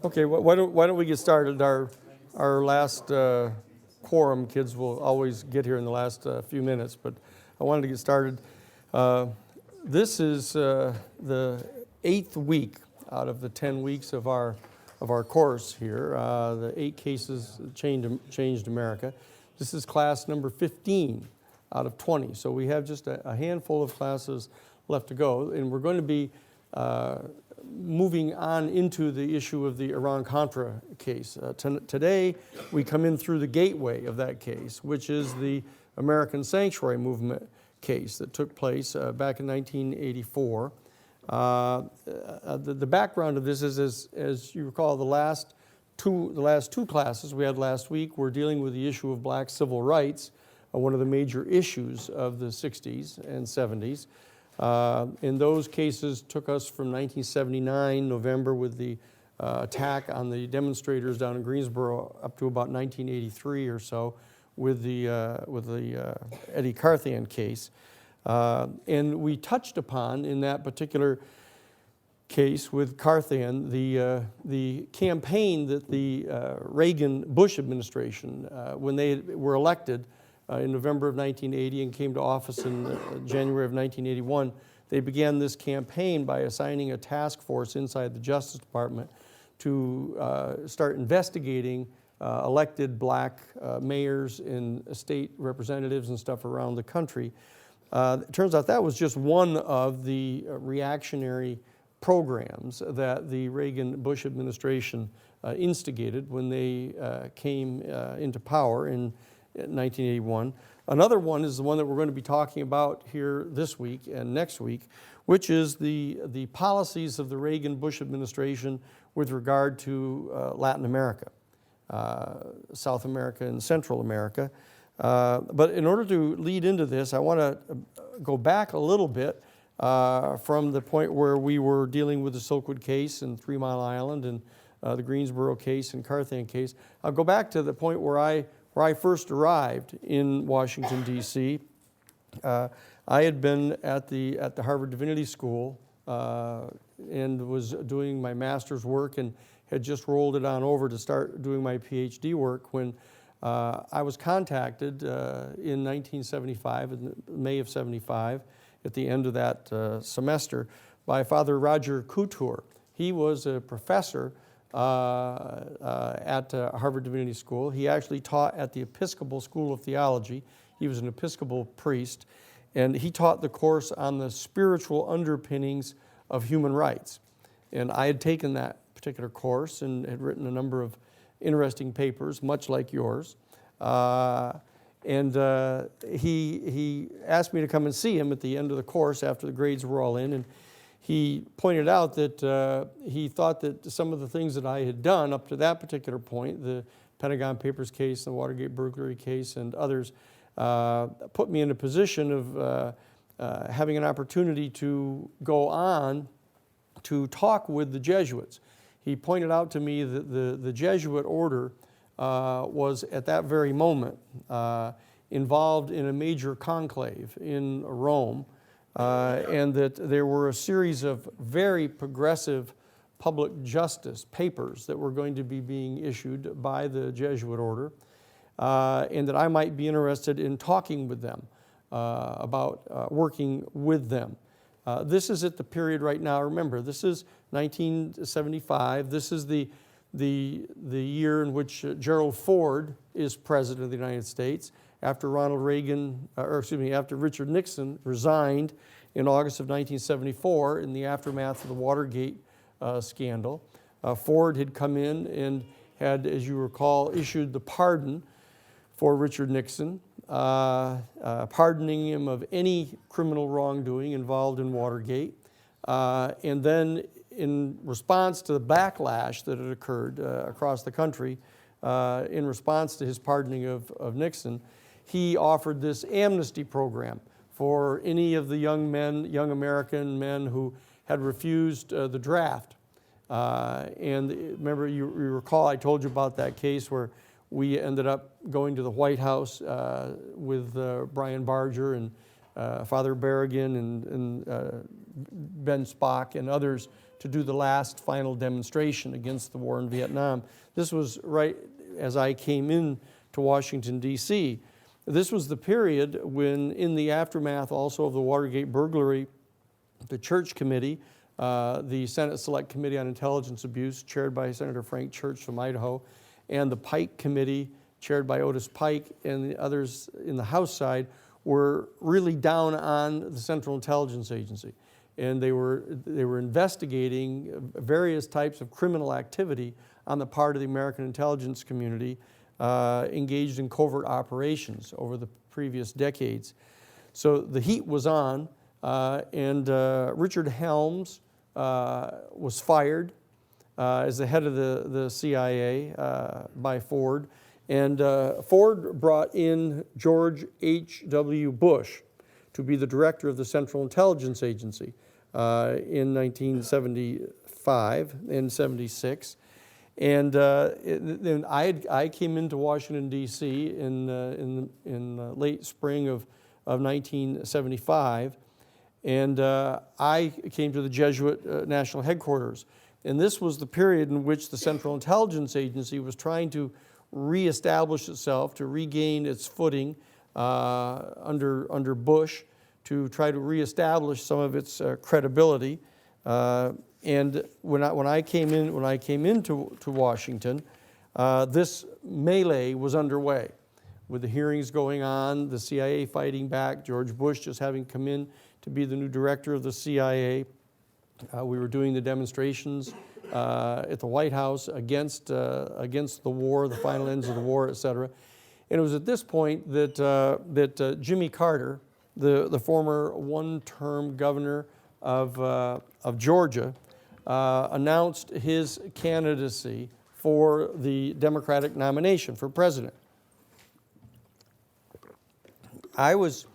Okay, why don't we get started? Our last quorum, kids will always get here in the last few minutes, but I wanted to get started. This is the 8th week out of the 10 weeks of our course here. The 8 cases changed America. This is class number 15 out of 20, so we have just a handful of classes left to go, and we're going to be moving on into the issue of the Iran-Contra case. Today, we come in through the gateway of that case, which is the American Sanctuary Movement case that took place back in 1984. The background of this is, as you recall, the last two classes we had last week were dealing with the issue of black civil rights, one of the major issues of the 60s and 70s. And those cases took us from 1979, November, with the attack on the demonstrators down in Greensboro up to about 1983 or so with the Eddie Carthan case. And we touched upon in that particular case with Carthan the campaign that the Reagan-Bush administration, when they were elected, in November of 1980 and came to office in January of 1981, they began this campaign by assigning a task force inside the Justice Department to start investigating elected black mayors and state representatives and stuff around the country. It turns out that was just one of the reactionary programs that the Reagan-Bush administration instigated when they came into power in 1981. Another one is the one that we're going to be talking about here this week and next week, which is the policies of the Reagan-Bush administration with regard to Latin America, South America and Central America. But in order to lead into this, I want to go back a little bit from the point where we were dealing with the Silkwood case and 3 Mile Island and the Greensboro case and Carthan case. I'll go back to the point where I first arrived in Washington, D.C. I had been at the Harvard Divinity School and was doing my master's work and had just rolled it on over to start doing my PhD work when I was contacted in 1975, in May of 75, at the end of that semester, by Father Roger Couture. He was a professor at Harvard Divinity School. He actually taught at the Episcopal School of Theology. He was an Episcopal priest, and he taught the course on the spiritual underpinnings of human rights. And I had taken that particular course and had written a number of interesting papers, much like yours. He asked me to come and see him at the end of the course after the grades were all in, and he pointed out that he thought that some of the things that I had done up to that particular point, the Pentagon Papers case, the Watergate burglary case, and others, put me in a position of having an opportunity to go on to talk with the Jesuits. He pointed out to me that the Jesuit order was at that very moment involved in a major conclave in Rome, and that there were a series of very progressive public justice papers that were going to be being issued by the Jesuit order, and that I might be interested in talking with them about working with them. This is at the period right now, remember, this is 1975. This is the year in which Gerald Ford is president of the United States after after Richard Nixon resigned in August of 1974 in the aftermath of the Watergate scandal. Ford had come in and had, as you recall, issued the pardon for Richard Nixon, pardoning him of any criminal wrongdoing involved in Watergate. And then in response to the backlash that had occurred across the country, in response to his pardoning of Nixon, he offered this amnesty program for any of the young American men who had refused the draft. And remember, you recall I told you about that case where we ended up going to the White House with Brian Barger and Father Berrigan and Ben Spock and others to do the last final demonstration against the war in Vietnam. This was right as I came in to Washington, D.C. This was the period when, in the aftermath also of the Watergate burglary, the Church Committee, the Senate Select Committee on Intelligence Abuse, chaired by Senator Frank Church from Idaho, and the Pike Committee, chaired by Otis Pike, and the others in the House side, were really down on the Central Intelligence Agency. And they were investigating various types of criminal activity on the part of the American intelligence community engaged in covert operations over the previous decades. So the heat was on, and Richard Helms was fired as the head of the CIA by Ford. And Ford brought in George H.W. Bush to be the director of the Central Intelligence Agency in 1975 and 76. And then I came into Washington, D.C. in late spring of 1975, and I came to the Jesuit National Headquarters. And this was the period in which the Central Intelligence Agency was trying to reestablish itself, to regain its footing under Bush, to try to reestablish some of its credibility. And when I came into Washington, this melee was underway, with the hearings going on, the CIA fighting back, George Bush just having come in to be the new director of the CIA. We were doing the demonstrations at the White House against the war, the final ends of the war, et cetera. And it was at this point that Jimmy Carter, the former one-term governor of Georgia, announced his candidacy for the Democratic nomination for president. I was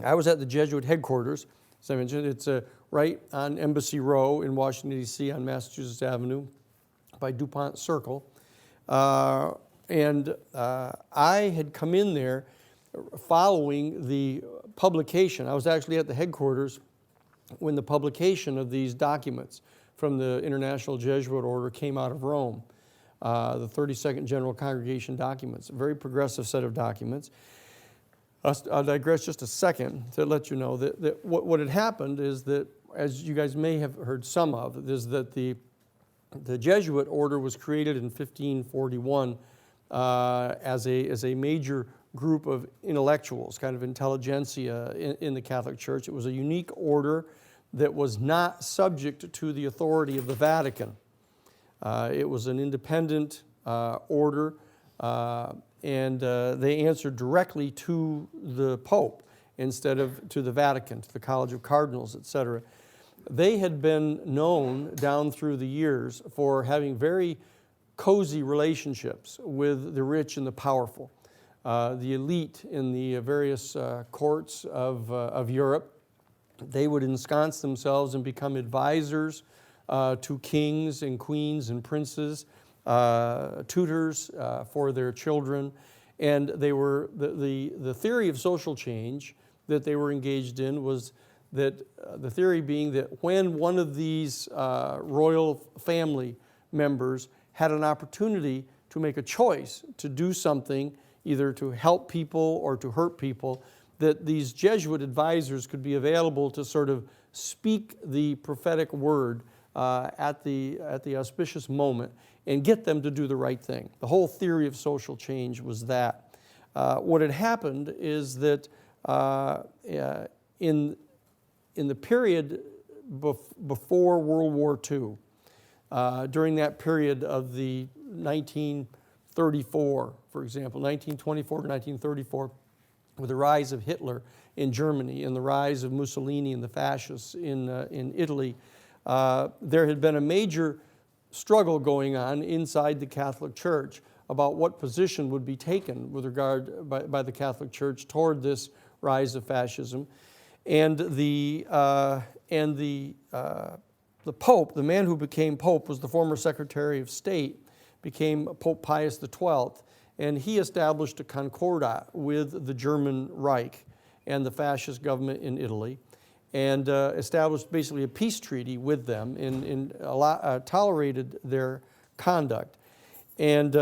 at the Jesuit headquarters, as I mentioned. It's right on Embassy Row in Washington, D.C. on Massachusetts Avenue by DuPont Circle. And I had come in there following the publication. I was actually at the headquarters when the publication of these documents from the International Jesuit Order came out of Rome, the 32nd General Congregation documents, a very progressive set of documents. I'll digress just a second to let you know that what had happened is that, as you guys may have heard some of, is that the Jesuit order was created in 1541 as a major group of intellectuals, kind of intelligentsia in the Catholic Church. It was a unique order that was not subject to the authority of the Vatican. It was an independent order, and they answered directly to the Pope instead of to the Vatican, to the College of Cardinals, etc. They had been known down through the years for having very cozy relationships with the rich and the powerful, the elite in the various courts of Europe. They would ensconce themselves and become advisors to kings and queens and princes, tutors for their children, and they were the theory of social change that they were engaged in was that the theory being that when one of these royal family members had an opportunity to make a choice to do something, either to help people or to hurt people, that these Jesuit advisors could be available to sort of speak the prophetic word at the auspicious moment and get them to do the right thing. The whole theory of social change was that. What had happened is that in the period before World War II, during that period of the 1934, for example, 1924 to 1934, with the rise of Hitler in Germany and the rise of Mussolini and the fascists in Italy, there had been a major struggle going on inside the Catholic Church about what position would be taken with regard by the Catholic Church toward this rise of fascism. And the Pope, the man who became Pope, was the former Secretary of State, became Pope Pius XII, and he established a concordat with the German Reich. and the fascist government in Italy, and established basically a peace treaty with them and tolerated their conduct. And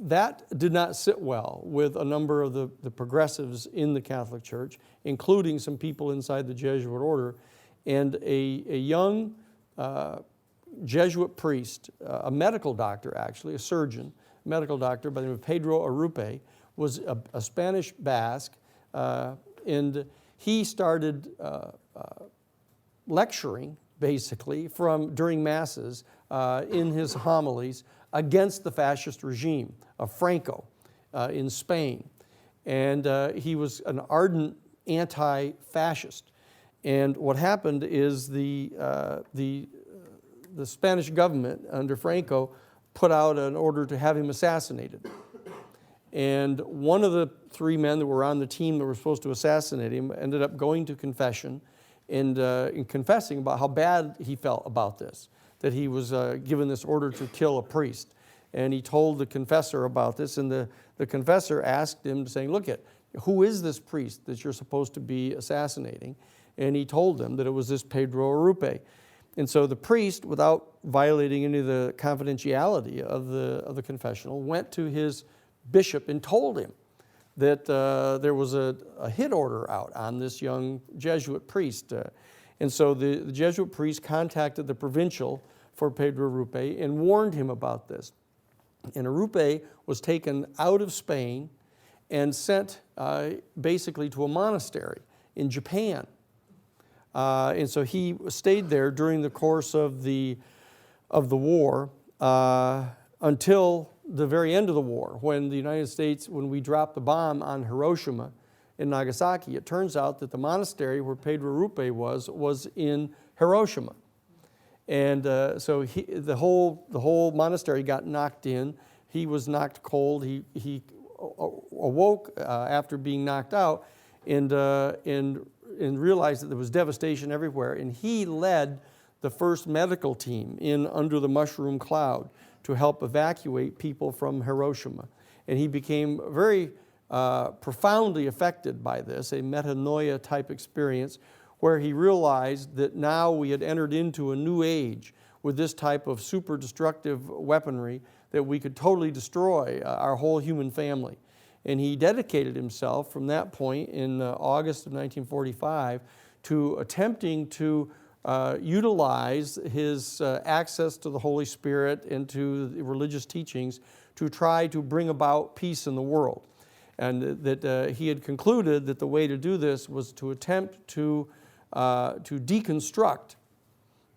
that did not sit well with a number of the progressives in the Catholic Church, including some people inside the Jesuit order. And a young Jesuit priest, a medical doctor actually, a surgeon, medical doctor by the name of Pedro Arrupe, was a Spanish Basque, and he started lecturing, basically, during Masses in his homilies against the fascist regime of Franco in Spain. And he was an ardent anti-fascist. And what happened is the Spanish government under Franco put out an order to have him assassinated. And one of the three men that were on the team that were supposed to assassinate him ended up going to confession and confessing about how bad he felt about this, that he was given this order to kill a priest. And he told the confessor about this, and the confessor asked him, saying, look, who is this priest that you're supposed to be assassinating? And he told them that it was this Pedro Arrupe. And so the priest, without violating any of the confidentiality of the confessional, went to his bishop and told him that there was a hit order out on this young Jesuit priest. And so the Jesuit priest contacted the provincial for Pedro Arrupe and warned him about this. And Arrupe was taken out of Spain and sent basically to a monastery in Japan. And so he stayed there during the course of the war until the very end of the war, when the United States, when we dropped the bomb on Hiroshima and Nagasaki. It turns out that the monastery where Pedro Arrupe was in Hiroshima. And so the whole monastery got knocked in. He was knocked cold. He awoke after being knocked out and realized that there was devastation everywhere. And he led the first medical team in under the mushroom cloud to help evacuate people from Hiroshima. And he became very profoundly affected by this, a metanoia type experience, where he realized that now we had entered into a new age with this type of super destructive weaponry, that we could totally destroy our whole human family. And he dedicated himself from that point in August of 1945 to attempting to utilize his access to the Holy Spirit and to the religious teachings to try to bring about peace in the world. And that he had concluded that the way to do this was to attempt to deconstruct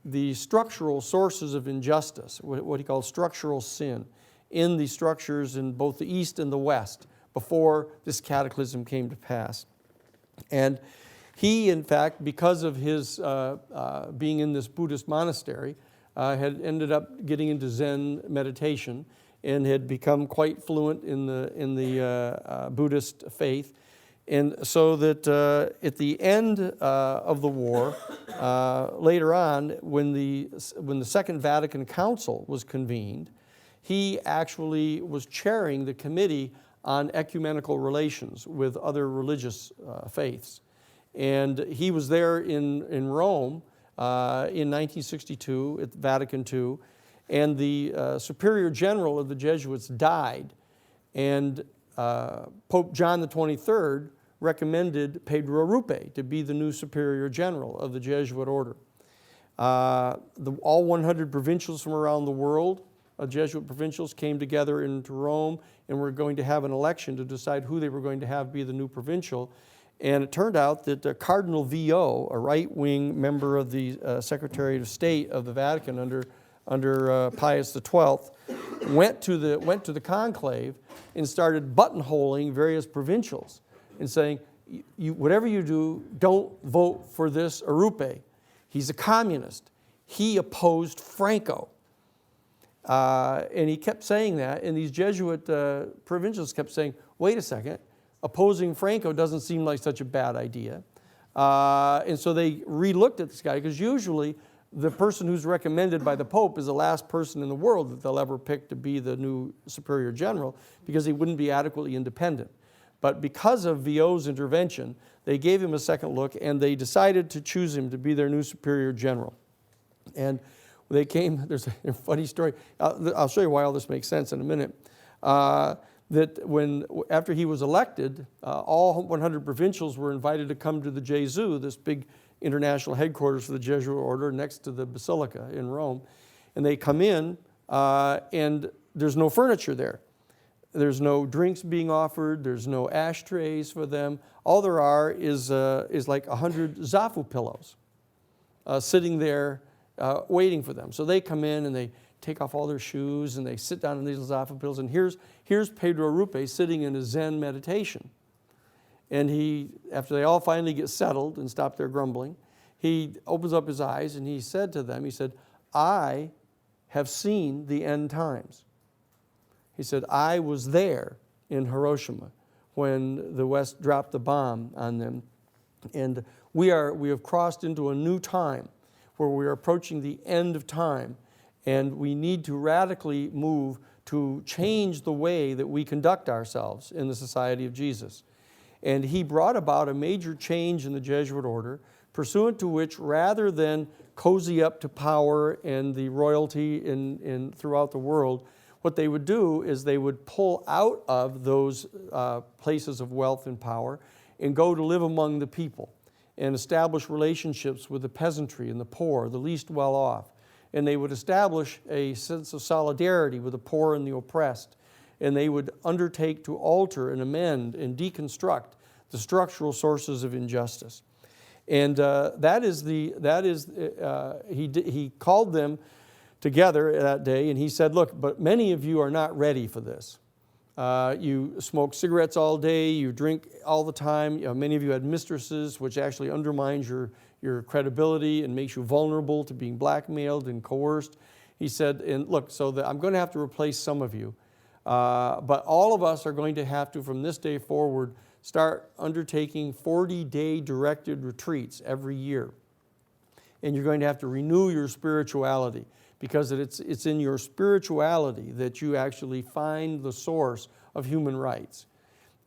the structural sources of injustice, what he called structural sin, in the structures in both the East and the West before this cataclysm came to pass. And he, in fact, because of his being in this Buddhist monastery, had ended up getting into Zen meditation and had become quite fluent in the Buddhist faith. And so that at the end of the war, later on, when the Second Vatican Council was convened, he actually was chairing the committee on ecumenical relations with other religious faiths. And he was there in Rome in 1962 at Vatican II, and the Superior General of the Jesuits died, and Pope John the 23rd recommended Pedro Arrupe to be the new Superior General of the Jesuit order. All 100 provincials from around the world, Jesuit provincials, came together into Rome and were going to have an election to decide who they were going to have be the new provincial. And it turned out that Cardinal Villot, a right-wing member of the Secretariat of State of the Vatican under Pius XII, went to the conclave and started buttonholing various provincials and saying, whatever you do, don't vote for this Arrupe. He's a communist. He opposed Franco. And he kept saying that, and these Jesuit provincials kept saying, wait a second, opposing Franco doesn't seem like such a bad idea. And so they re-looked at this guy, because usually the person who's recommended by the Pope is the last person in the world that they'll ever pick to be the new Superior General, because he wouldn't be adequately independent. But because of VO's intervention, they gave him a second look, and they decided to choose him to be their new superior general. And they came, there's a funny story. I'll show you why all this makes sense in a minute. After he was elected, all 100 provincials were invited to come to the Jesuits, this big international headquarters for the Jesuit order next to the Basilica in Rome. And they come in, and there's no furniture there. There's no drinks being offered. There's no ashtrays for them. All there are is like 100 Zafu pillows sitting there waiting for them. So they come in and they take off all their shoes and they sit down in these Zafu pillows. And here's Pedro Arrupe sitting in a Zen meditation. And after they all finally get settled and stop their grumbling, he opens up his eyes and he said to them, he said, "I have seen the end times." He said, "I was there in Hiroshima when the West dropped the bomb on them. And we have crossed into a new time where we are approaching the end of time. And we need to radically move to change the way that we conduct ourselves in the Society of Jesus." And he brought about a major change in the Jesuit order, pursuant to which, rather than cozy up to power and the royalty throughout the world, what they would do is they would pull out of those places of wealth and power and go to live among the people and establish relationships with the peasantry and the poor, the least well off. And they would establish a sense of solidarity with the poor and the oppressed. And they would undertake to alter and amend and deconstruct the structural sources of injustice. And he called them together that day, and he said, "Look, but many of you are not ready for this. You smoke cigarettes all day, you drink all the time. Many of you had mistresses, which actually undermines your credibility and makes you vulnerable to being blackmailed and coerced." He said, "And look, I'm going to have to replace some of you. But all of us are going to have to, from this day forward, start undertaking 40-day directed retreats every year. And you're going to have to renew your spirituality, because it's in your spirituality that you actually find the source of human rights."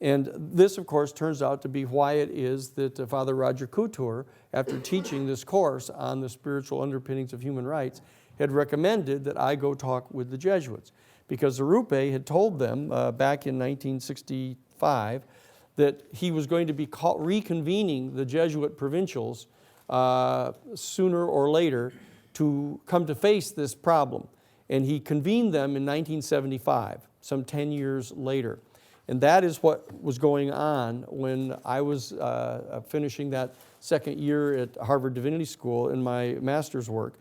And this, of course, turns out to be why it is that Father Roger Couture, after teaching this course on the spiritual underpinnings of human rights, had recommended that I go talk with the Jesuits. Because Arrupe had told them back in 1965 that he was going to be reconvening the Jesuit provincials sooner or later to come to face this problem. And he convened them in 1975, some 10 years later. And that is what was going on when I was finishing that second year at Harvard Divinity School in my master's work.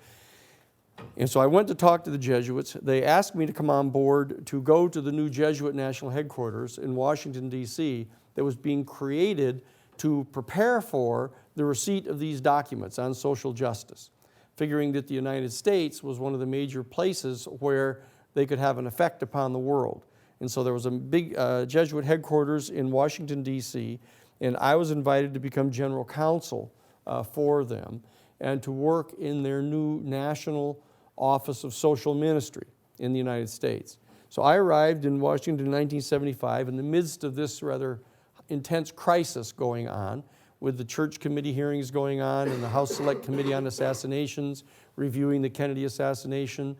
And so I went to talk to the Jesuits. They asked me to come on board to go to the new Jesuit national headquarters in Washington, D.C. that was being created to prepare for the receipt of these documents on social justice, figuring that the United States was one of the major places where they could have an effect upon the world. And so there was a big Jesuit headquarters in Washington, D.C., and I was invited to become general counsel for them and to work in their new National Office of Social Ministry in the United States. So I arrived in Washington in 1975 in the midst of this rather intense crisis going on, with the church committee hearings going on and the House Select Committee on Assassinations reviewing the Kennedy assassination,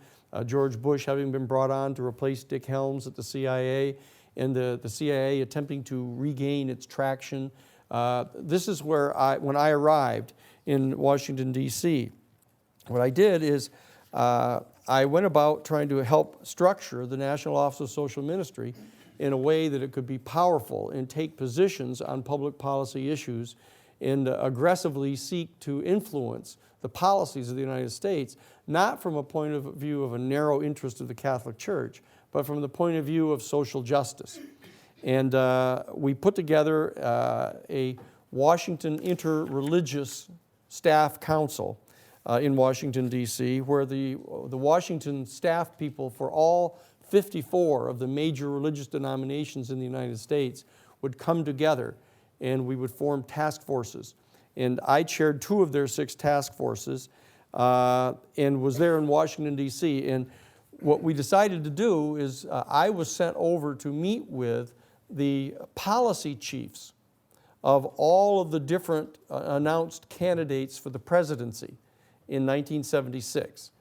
George Bush having been brought on to replace Dick Helms at the CIA, and the CIA attempting to regain its traction. This is where when I arrived in Washington, D.C., what I did is I went about trying to help structure the National Office of Social Ministry in a way that it could be powerful and take positions on public policy issues and aggressively seek to influence the policies of the United States, not from a point of view of a narrow interest of the Catholic Church, but from the point of view of social justice. And we put together a Washington Interreligious Staff Council in Washington, D.C., where the Washington staff people for all 54 of the major religious denominations in the United States would come together, and we would form task forces. And I chaired 2 of their 6 task forces and was there in Washington, D.C. And what we decided to do is I was sent over to meet with the policy chiefs of all of the different announced candidates for the presidency in 1976.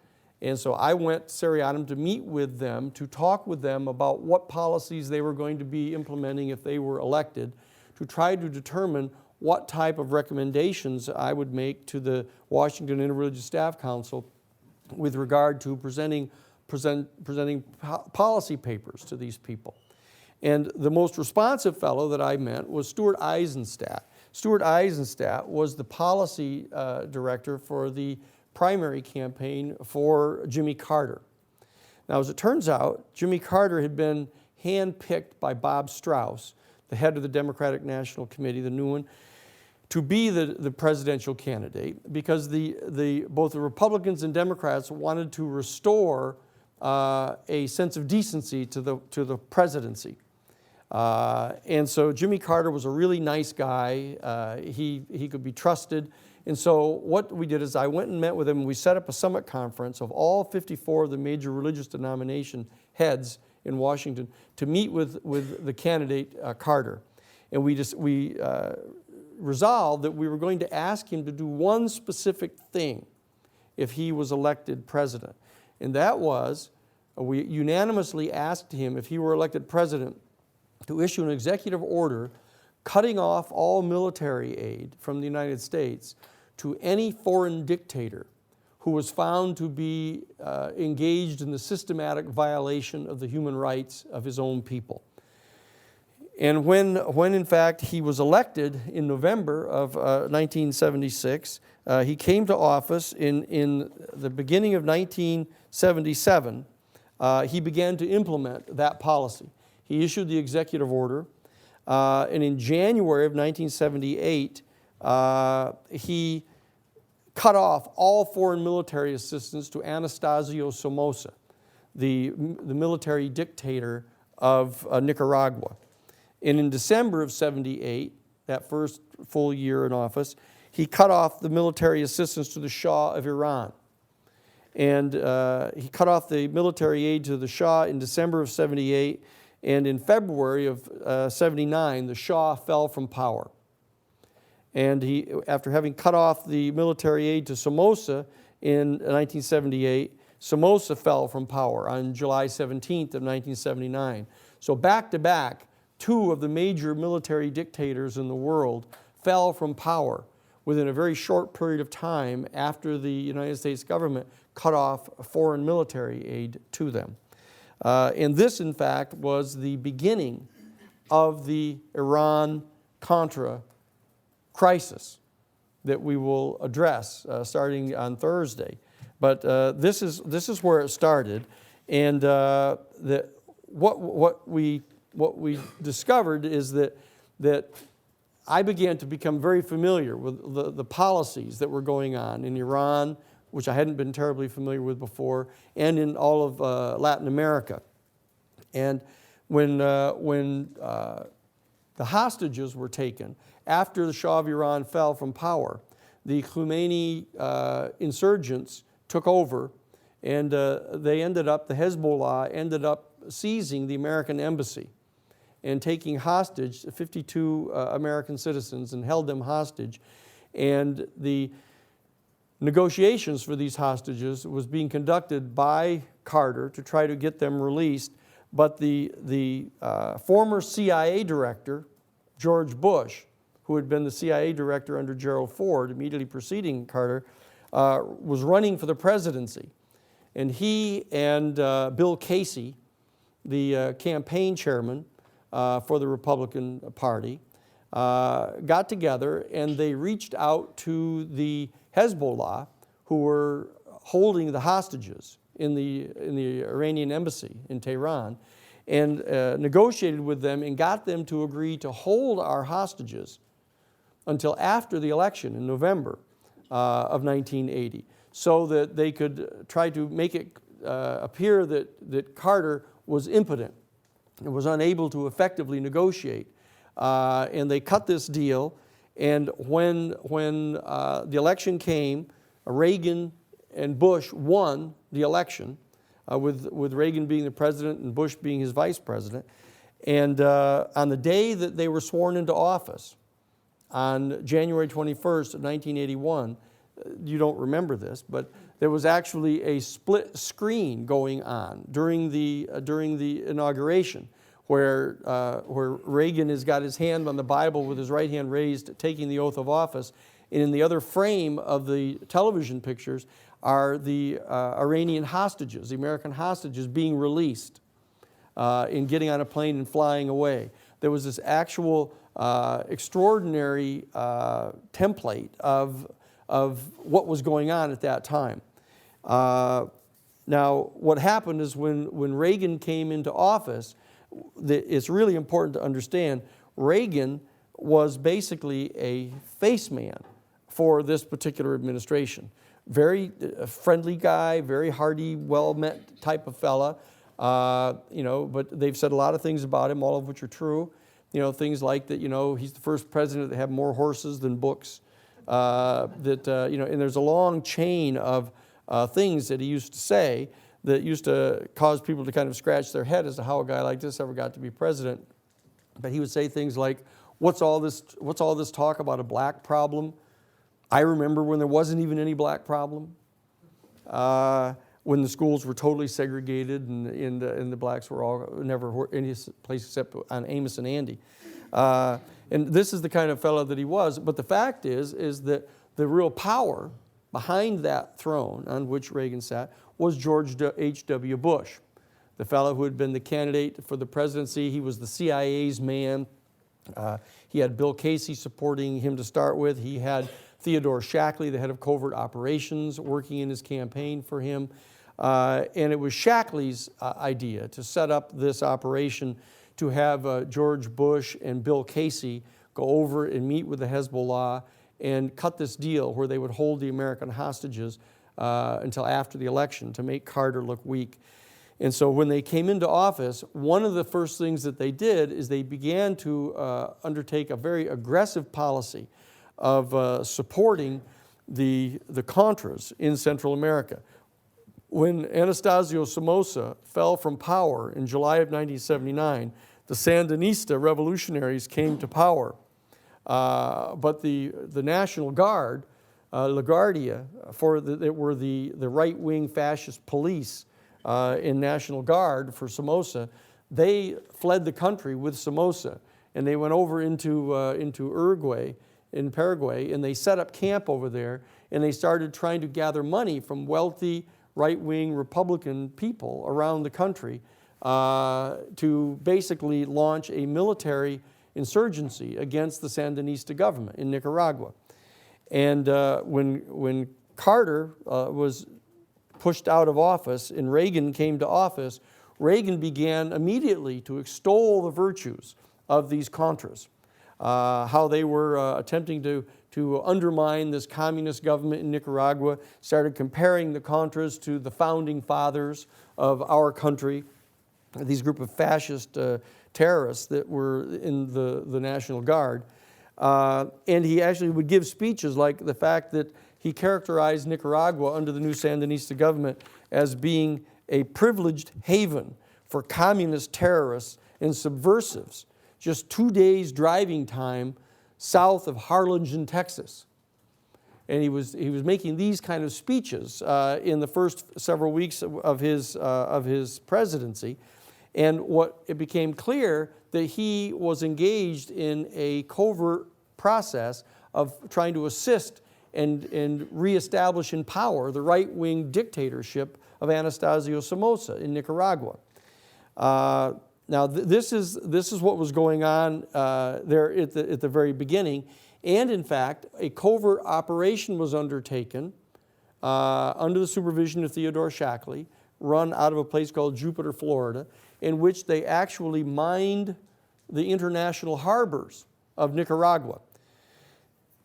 And so I went seriatim to meet with them, to talk with them about what policies they were going to be implementing if they were elected, to try to determine what type of recommendations I would make to the Washington Interreligious Staff Council with regard to presenting policy papers to these people. And the most responsive fellow that I met was Stuart Eisenstadt. Stuart Eisenstadt was the policy director for the primary campaign for Jimmy Carter. Now, as it turns out, Jimmy Carter had been handpicked by Bob Strauss, the head of the Democratic National Committee, the new one, to be the presidential candidate, because both the Republicans and Democrats wanted to restore a sense of decency to the presidency. And so Jimmy Carter was a really nice guy. He could be trusted. And so what we did is I went and met with him, and we set up a summit conference of all 54 of the major religious denomination heads in Washington to meet with the candidate Carter. And we resolved that we were going to ask him to do one specific thing if he was elected president. And that was, we unanimously asked him, if he were elected president, to issue an executive order cutting off all military aid from the United States to any foreign dictator who was found to be engaged in the systematic violation of the human rights of his own people. And when in fact he was elected in November of 1976, he came to office in the beginning of 1977. He began to implement that policy. He issued the executive order, and in January of 1978, he cut off all foreign military assistance to Anastasio Somoza, the military dictator of Nicaragua. And in December of '78, that first full year in office, he cut off the military assistance to the Shah of Iran. And he cut off the military aid to the Shah in December of '78, and in February of '79, the Shah fell from power. And he, after having cut off the military aid to Somoza in 1978, Somoza fell from power on July 17th of 1979. So back to back, two of the major military dictators in the world fell from power within a very short period of time after the United States government cut off foreign military aid to them. And this, in fact, was the beginning of the Iran-Contra crisis that we will address starting on Thursday. But this is where it started, and what we discovered is that I began to become very familiar with the policies that were going on in Iran, which I hadn't been terribly familiar with before, and in all of Latin America. And when the hostages were taken, after the Shah of Iran fell from power, the Khomeini insurgents took over, and the Hezbollah ended up seizing the American embassy and taking hostage 52 American citizens and held them hostage. And the negotiations for these hostages was being conducted by Carter to try to get them released, but the former CIA director, George Bush, who had been the CIA director under Gerald Ford immediately preceding Carter, was running for the presidency. And he and Bill Casey, the campaign chairman for the Republican Party, got together and they reached out to the Hezbollah, who were holding the hostages in the Iranian embassy in Tehran, and negotiated with them and got them to agree to hold our hostages until after the election in November of 1980, so that they could try to make it appear that Carter was impotent and was unable to effectively negotiate. And they cut this deal, and when the election came, Reagan and Bush won the election, with Reagan being the president and Bush being his vice president. And on the day that they were sworn into office, on January 21st of 1981, you don't remember this, but there was actually a split screen going on during the inauguration, where Reagan has got his hand on the Bible with his right hand raised, taking the oath of office, and in the other frame of the television pictures are the Iranian hostages, the American hostages being released in getting on a plane and flying away. There was this actual extraordinary template of what was going on at that time. Now, what happened is when Reagan came into office, it's really important to understand, Reagan was basically a face man for this particular administration. Very friendly guy, very hearty, well-met type of fella. But they've said a lot of things about him, all of which are true. Things like that, he's the first president to have more horses than books. And there's a long chain of things that he used to say that used to cause people to kind of scratch their head as to how a guy like this ever got to be president. But he would say things like, what's all this talk about a black problem? I remember when there wasn't even any black problem, when the schools were totally segregated and the blacks were all never any place except on Amos and Andy. And this is the kind of fellow that he was. But the fact is that the real power behind that throne on which Reagan sat was George H.W. Bush, the fellow who had been the candidate for the presidency. He was the CIA's man. He had Bill Casey supporting him to start with. He had Theodore Shackley, the head of covert operations, working in his campaign for him. And it was Shackley's idea to set up this operation to have George Bush and Bill Casey go over and meet with the Hezbollah and cut this deal where they would hold the American hostages until after the election to make Carter look weak. And so when they came into office, one of the first things that they did is they began to undertake a very aggressive policy of supporting the Contras in Central America. When Anastasio Somoza fell from power in July of 1979, the Sandinista revolutionaries came to power. But the National Guard, LaGuardia, that were the right-wing fascist police in National Guard for Somoza, they fled the country with Somoza, and they went over into Uruguay, in Paraguay, and they set up camp over there, and they started trying to gather money from wealthy right-wing Republican people around the country to basically launch a military insurgency against the Sandinista government in Nicaragua. And when Carter was pushed out of office and Reagan came to office, Reagan began immediately to extol the virtues of these Contras, how they were attempting to undermine this communist government in Nicaragua, started comparing the Contras to the founding fathers of our country, these group of fascist terrorists that were in the National Guard. And he actually would give speeches like the fact that he characterized Nicaragua under the new Sandinista government as being a privileged haven for communist terrorists and subversives, just 2 days driving time south of Harlingen, Texas. And he was making these kind of speeches in the first several weeks of his presidency. And it became clear that he was engaged in a covert process of trying to assist and reestablish in power the right-wing dictatorship of Anastasio Somoza in Nicaragua. Now, this is what was going on there at the very beginning. And in fact, a covert operation was undertaken under the supervision of Theodore Shackley, run out of a place called Jupiter, Florida, in which they actually mined the international harbors of Nicaragua.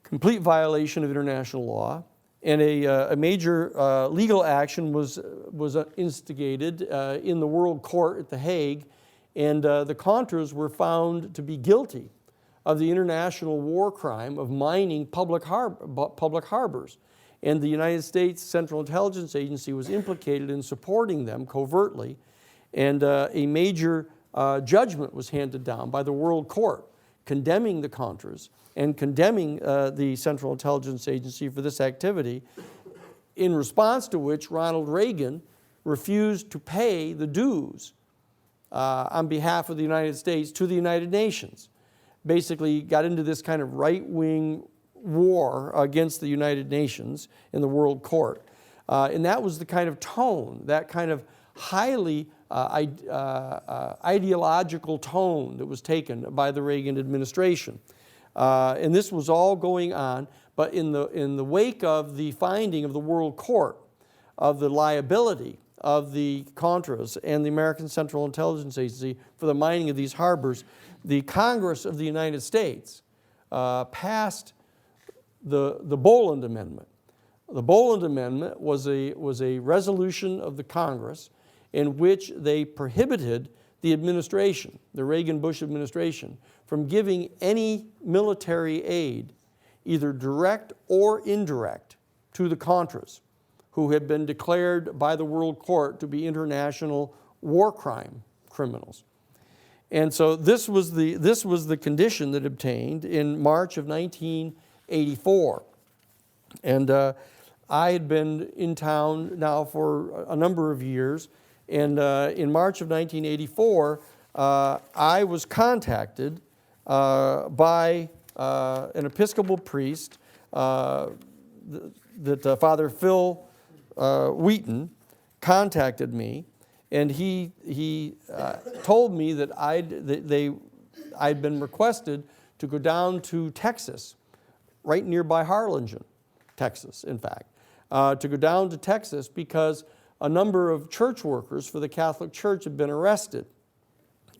Complete violation of international law, and a major legal action was instigated in the World Court at The Hague, and the Contras were found to be guilty of the international war crime of mining public harbors. And the United States Central Intelligence Agency was implicated in supporting them covertly, and a major judgment was handed down by the World Court condemning the Contras and condemning the Central Intelligence Agency for this activity, in response to which Ronald Reagan refused to pay the dues on behalf of the United States to the United Nations. Basically got into this kind of right-wing war against the United Nations in the World Court. And that was the kind of tone, that kind of highly ideological tone that was taken by the Reagan administration. And this was all going on, but in the wake of the finding of the World Court of the liability of the Contras and the American Central Intelligence Agency for the mining of these harbors, the Congress of the United States passed the Boland Amendment. The Boland Amendment was a resolution of the Congress in which they prohibited the administration, the Reagan-Bush administration, from giving any military aid, either direct or indirect, to the Contras, who had been declared by the World Court to be international war crime criminals. And so this was the condition that obtained in March of 1984. And I had been in town now for a number of years, and in March of 1984, I was contacted by an Episcopal priest, that Father Phil Wheaton contacted me, and he told me that I'd been requested to go down to Texas, right nearby Harlingen, Texas, in fact, to go down to Texas because a number of church workers for the Catholic Church had been arrested.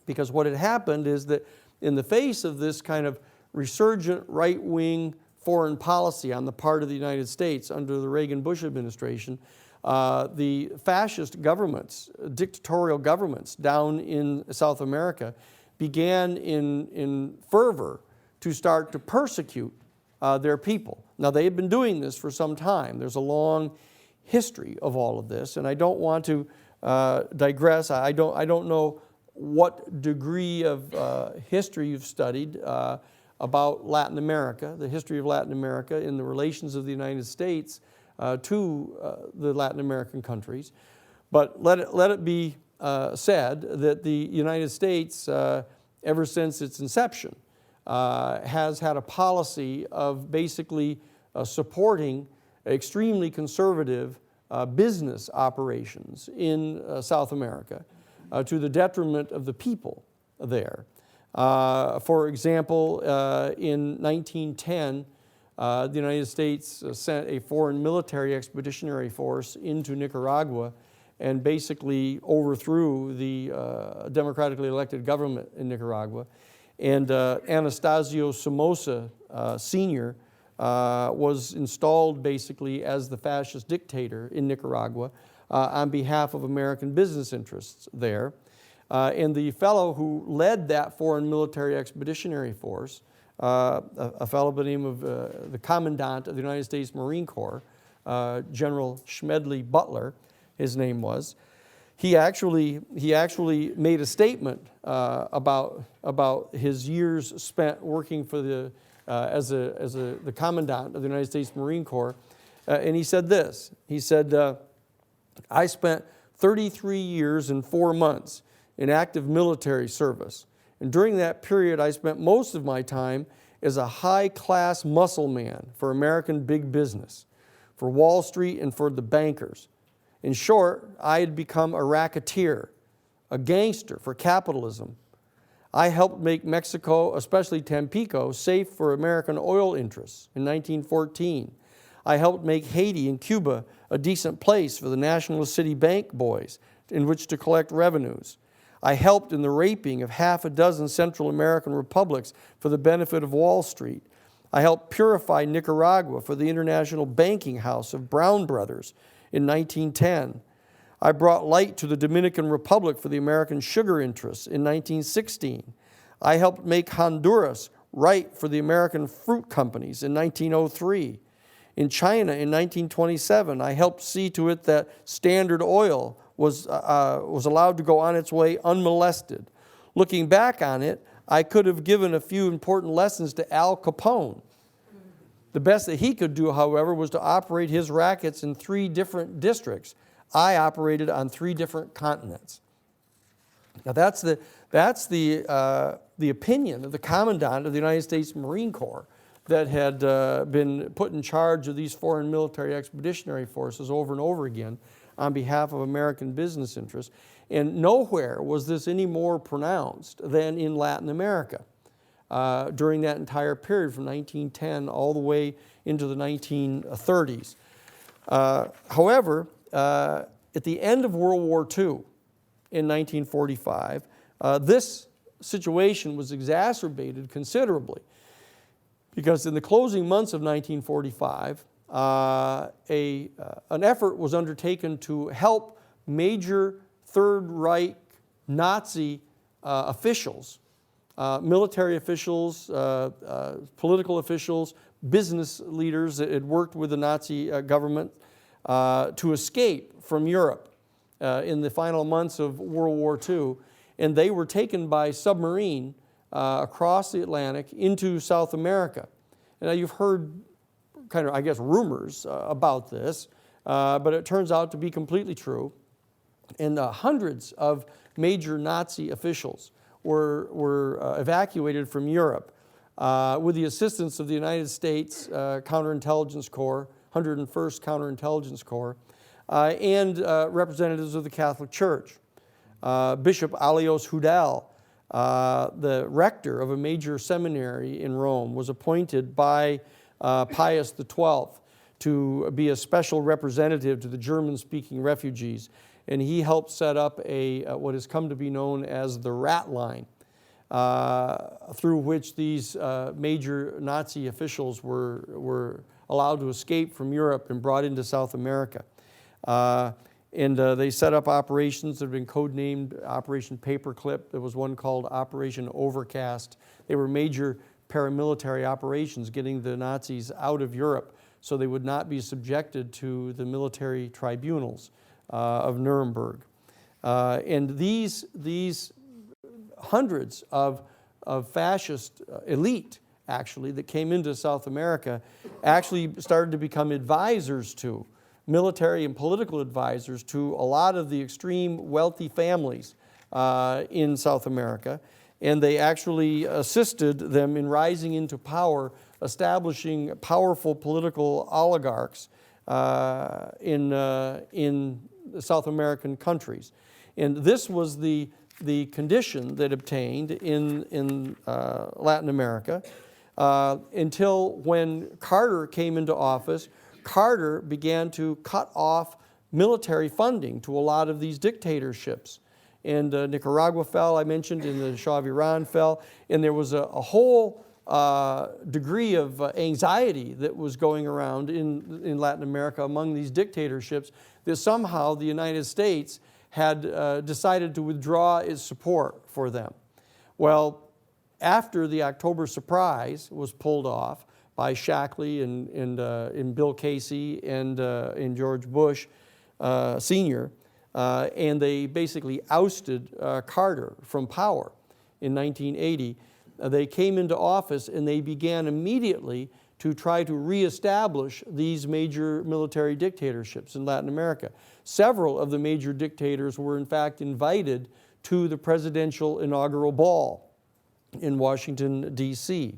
Because what had happened is that in the face of this kind of resurgent right-wing foreign policy on the part of the United States under the Reagan-Bush administration, the fascist governments, dictatorial governments down in South America began in fervor to start to persecute their people. Now, they had been doing this for some time. There's a long history of all of this, and I don't want to digress. I don't know what degree of history you've studied about Latin America, the history of Latin America in the relations of the United States to the Latin American countries. But let it be said that the United States, ever since its inception, has had a policy of basically supporting extremely conservative business operations in South America to the detriment of the people there. For example, in 1910, the United States sent a foreign military expeditionary force into Nicaragua and basically overthrew the democratically elected government in Nicaragua. And Anastasio Somoza Sr. Was installed basically as the fascist dictator in Nicaragua on behalf of American business interests there. And the fellow who led that foreign military expeditionary force, a fellow by the name of the Commandant of the United States Marine Corps, General Schmedley Butler, his name was, he actually made a statement about his years spent working for the as the Commandant of the United States Marine Corps, and he said this. He said, "I spent 33 years and 4 months in active military service, and during that period, I spent most of my time as a high-class muscle man for American big business, for Wall Street and for the bankers. In short, I had become a racketeer, a gangster for capitalism. I helped make Mexico, especially Tampico, safe for American oil interests in 1914. I helped make Haiti and Cuba a decent place for the nationalist city bank boys in which to collect revenues. I helped in the raping of half a dozen Central American republics for the benefit of Wall Street. I helped purify Nicaragua for the international banking house of Brown Brothers in 1910. I brought light to the Dominican Republic for the American sugar interests in 1916. I helped make Honduras right for the American fruit companies in 1903. In China in 1927, I helped see to it that Standard Oil was allowed to go on its way unmolested. Looking back on it, I could have given a few important lessons to Al Capone. The best that he could do, however, was to operate his rackets in 3 different districts. I operated on 3 different continents. Now that's the opinion of the Commandant of the United States Marine Corps that had been put in charge of these foreign military expeditionary forces over and over again on behalf of American business interests. And nowhere was this any more pronounced than in Latin America during that entire period from 1910 all the way into the 1930s. However, at the end of World War II in 1945, this situation was exacerbated considerably because in the closing months of 1945, an effort was undertaken to help major Third Reich Nazi officials, military officials, political officials, business leaders that had worked with the Nazi government to escape from Europe in the final months of World War II. And they were taken by submarine across the Atlantic into South America. And now you've heard kind of, I guess, rumors about this, but it turns out to be completely true. And hundreds of major Nazi officials were evacuated from Europe with the assistance of the United States Counterintelligence Corps, 101st Counterintelligence Corps, and representatives of the Catholic Church. Bishop Alois Hudal, the rector of a major seminary in Rome, was appointed by Pius XII to be a special representative to the German-speaking refugees. And he helped set up what has come to be known as the Rat Line, through which these major Nazi officials were allowed to escape from Europe and brought into South America. And they set up operations that have been codenamed Operation Paperclip. There was one called Operation Overcast. They were major paramilitary operations getting the Nazis out of Europe so they would not be subjected to the military tribunals of Nuremberg. And these hundreds of fascist elite, actually, that came into South America actually started to become advisors to, military and political advisors to a lot of the extreme wealthy families in South America. And they actually assisted them in rising into power, establishing powerful political oligarchs in South American countries. And this was the condition that obtained in Latin America until when Carter came into office. Carter began to cut off military funding to a lot of these dictatorships. And Nicaragua fell, I mentioned, and the Shah of Iran fell. And there was a whole degree of anxiety that was going around in Latin America among these dictatorships that somehow the United States had decided to withdraw its support for them. Well, after the October surprise was pulled off by Shackley and Bill Casey and George Bush Sr., and they basically ousted Carter from power in 1980, they came into office and they began immediately to try to reestablish these major military dictatorships in Latin America. Several of the major dictators were in fact invited to the presidential inaugural ball in Washington, D.C.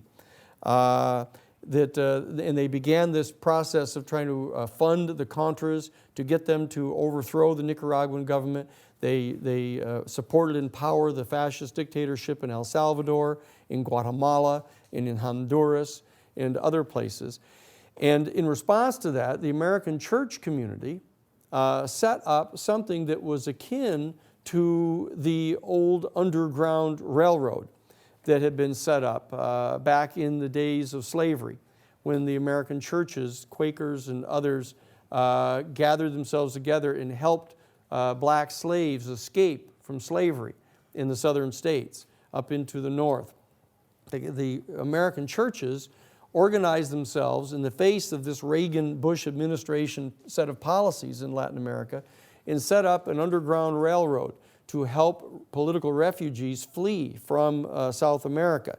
And they began this process of trying to fund the Contras to get them to overthrow the Nicaraguan government. They supported in power the fascist dictatorship in El Salvador, in Guatemala, and in Honduras, and other places. And in response to that, the American church community set up something that was akin to the old Underground Railroad that had been set up back in the days of slavery, when the American churches, Quakers and others, gathered themselves together and helped black slaves escape from slavery in the southern states up into the north. The American churches organized themselves in the face of this Reagan-Bush administration set of policies in Latin America and set up an underground railroad to help political refugees flee from South America.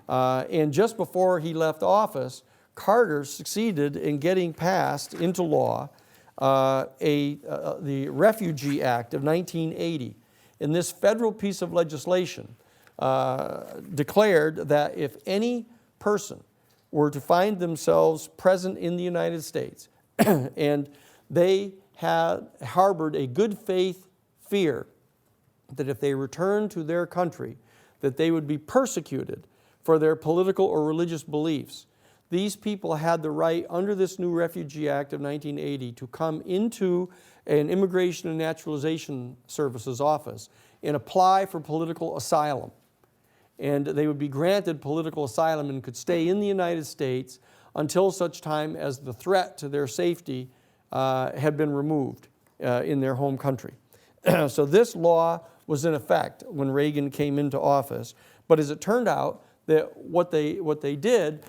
And just before he left office, Carter succeeded in getting passed into law the Refugee Act of 1980. And this federal piece of legislation declared that if any person were to find themselves present in the United States and they had harbored a good faith fear that if they returned to their country, that they would be persecuted for their political or religious beliefs, these people had the right under this new Refugee Act of 1980 to come into an Immigration and Naturalization Services office and apply for political asylum. And they would be granted political asylum and could stay in the United States until such time as the threat to their safety had been removed in their home country. So this law was in effect when Reagan came into office. But as it turned out, that what they did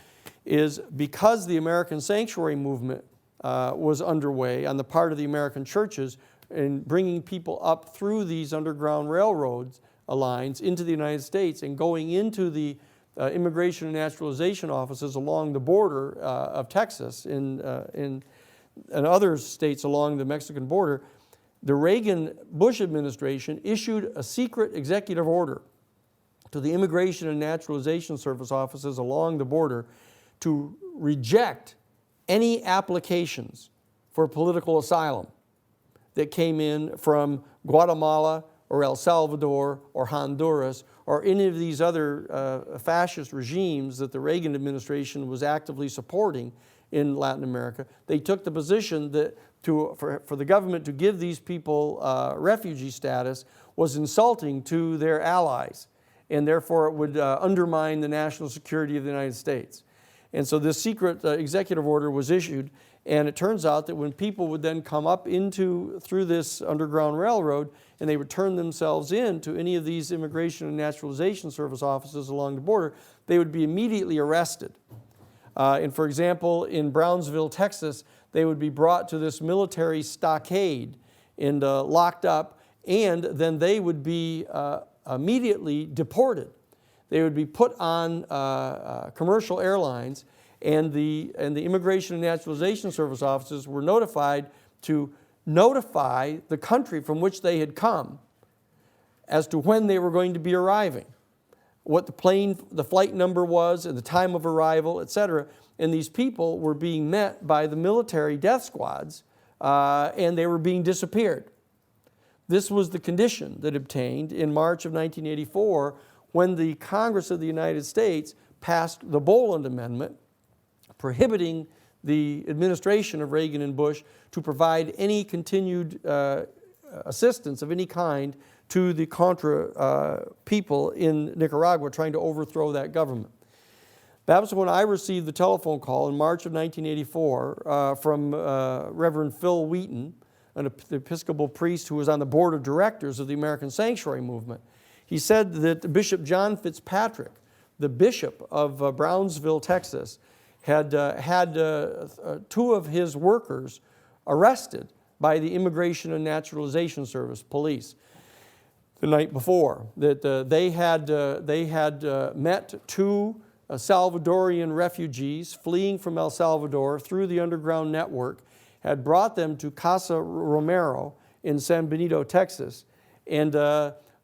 is, because the American sanctuary movement was underway on the part of the American churches in bringing people up through these underground railroads lines into the United States and going into the immigration and naturalization offices along the border of Texas and other states along the Mexican border, the Reagan-Bush administration issued a secret executive order to the Immigration and Naturalization Service offices along the border to reject any applications for political asylum that came in from Guatemala or El Salvador or Honduras or any of these other fascist regimes that the Reagan administration was actively supporting in Latin America. They took the position that for the government to give these people refugee status was insulting to their allies, and therefore it would undermine the national security of the United States. And so this secret executive order was issued, and it turns out that when people would then come up through this underground railroad and they would turn themselves in to any of these Immigration and Naturalization Service offices along the border, they would be immediately arrested. And for example, in Brownsville, Texas, they would be brought to this military stockade and locked up, and then they would be immediately deported. They would be put on commercial airlines, and the Immigration and Naturalization Service offices were notified to notify the country from which they had come as to when they were going to be arriving, what the flight number was and the time of arrival, etc. And these people were being met by the military death squads, and they were being disappeared. This was the condition that obtained in March of 1984 when the Congress of the United States passed the Boland Amendment, prohibiting the administration of Reagan and Bush to provide any continued assistance of any kind to the Contra people in Nicaragua trying to overthrow that government. That was when I received the telephone call in March of 1984 from Reverend Phil Wheaton, an Episcopal priest who was on the board of directors of the American Sanctuary Movement. He said that Bishop John Fitzpatrick, the bishop of Brownsville, Texas, had two of his workers arrested by the Immigration and Naturalization Service police the night before. That they had met two Salvadorian refugees fleeing from El Salvador through the underground network, had brought them to Casa Romero in San Benito, Texas, and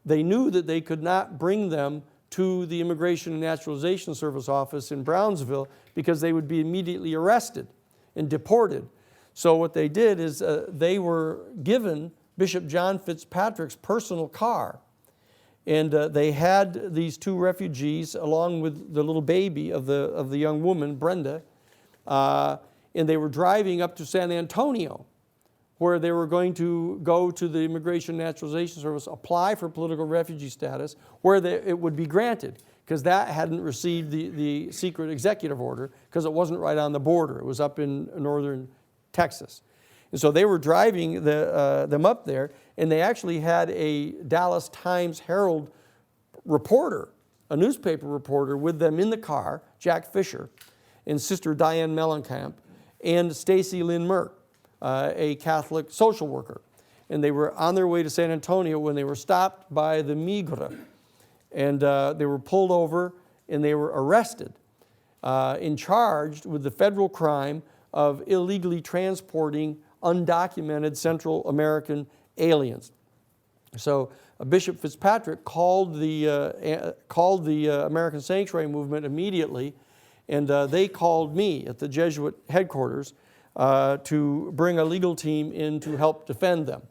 they knew that they could not bring them to the Immigration and Naturalization Service office in Brownsville because they would be immediately arrested and deported. So what they did is they were given Bishop John Fitzpatrick's personal car, and they had these two refugees along with the little baby of the young woman, Brenda, and they were driving up to San Antonio, where they were going to go to the Immigration and Naturalization Service, apply for political refugee status, where it would be granted, because that hadn't received the secret executive order, because it wasn't right on the border. It was up in northern Texas. And so they were driving them up there, and they actually had a Dallas Times-Herald reporter, a newspaper reporter, with them in the car, Jack Fisher, and Sister Diane Mellencamp, and Stacy Lynn Merck, a Catholic social worker. and they were on their way to San Antonio when they were stopped by the Migre. And they were pulled over and they were arrested and charged with the federal crime of illegally transporting undocumented Central American aliens. So Bishop Fitzpatrick called the American Sanctuary Movement immediately, and they called me at the Jesuit headquarters to bring a legal team in to help defend them.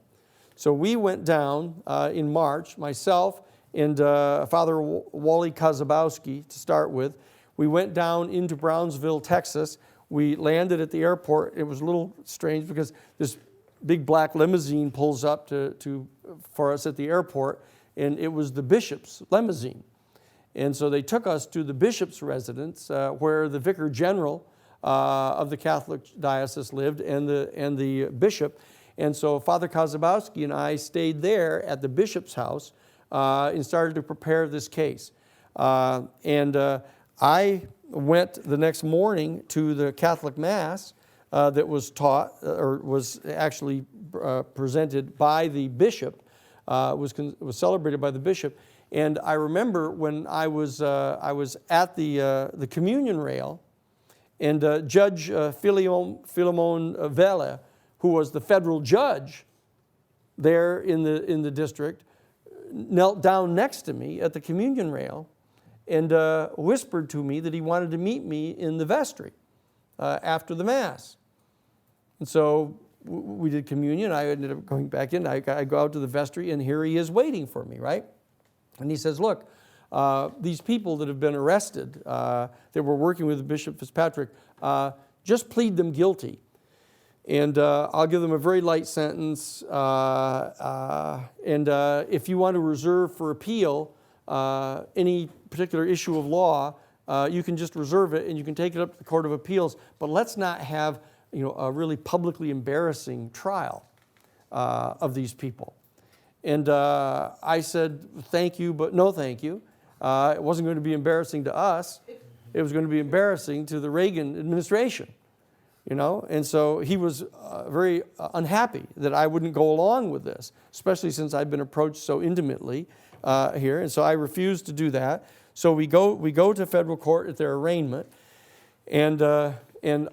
So we went down in March, myself and Father Wally Kozabowski to start with. We went down into Brownsville, Texas. We landed at the airport. It was a little strange because this big black limousine pulls up for us at the airport, and it was the bishop's limousine. And so they took us to the bishop's residence where the vicar general of the Catholic diocese lived and the bishop. And so Father Kozabowski and I stayed there at the bishop's house and started to prepare this case. I went the next morning to the Catholic Mass that was taught, or was actually presented by the bishop, was celebrated by the bishop. And I remember when I was at the communion rail, and Judge Philemon Vela, who was the federal judge there in the district, knelt down next to me at the communion rail and whispered to me that he wanted to meet me in the vestry after the Mass. And so we did communion. I ended up going back in. I go out to the vestry, and here he is waiting for me, right? And he says, look, these people that have been arrested, that were working with Bishop Fitzpatrick, just plead them guilty. And I'll give them a very light sentence. And if you want to reserve for appeal any particular issue of law, you can just reserve it and you can take it up to the Court of Appeals. But let's not have a really publicly embarrassing trial of these people. And I said, thank you, but no thank you. It wasn't going to be embarrassing to us. It was going to be embarrassing to the Reagan administration. And so he was very unhappy that I wouldn't go along with this, especially since I'd been approached so intimately here. And so I refused to do that. So we go to federal court at their arraignment. And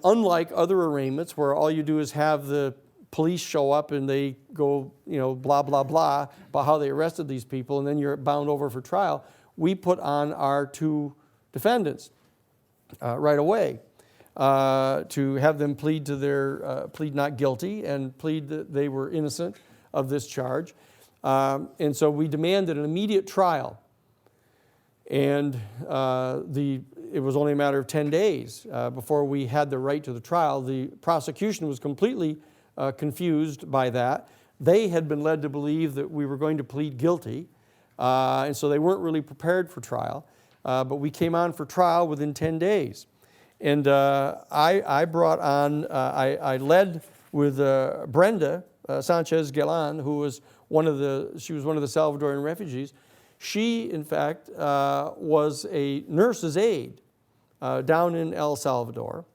unlike other arraignments where all you do is have the police show up and they go, blah, blah, blah about how they arrested these people, and then you're bound over for trial, we put on our two defendants right away. To have them plead to their plead not guilty and plead that they were innocent of this charge. And so we demanded an immediate trial. And it was only a matter of 10 days before we had the right to the trial. The prosecution was completely confused by that. They had been led to believe that we were going to plead guilty, and so they weren't really prepared for trial. But we came on for trial within 10 days. And I brought on, I led with Brenda Sanchez Galan, who was one of the Salvadoran refugees. She, in fact, was a nurse's aide down in El Salvador.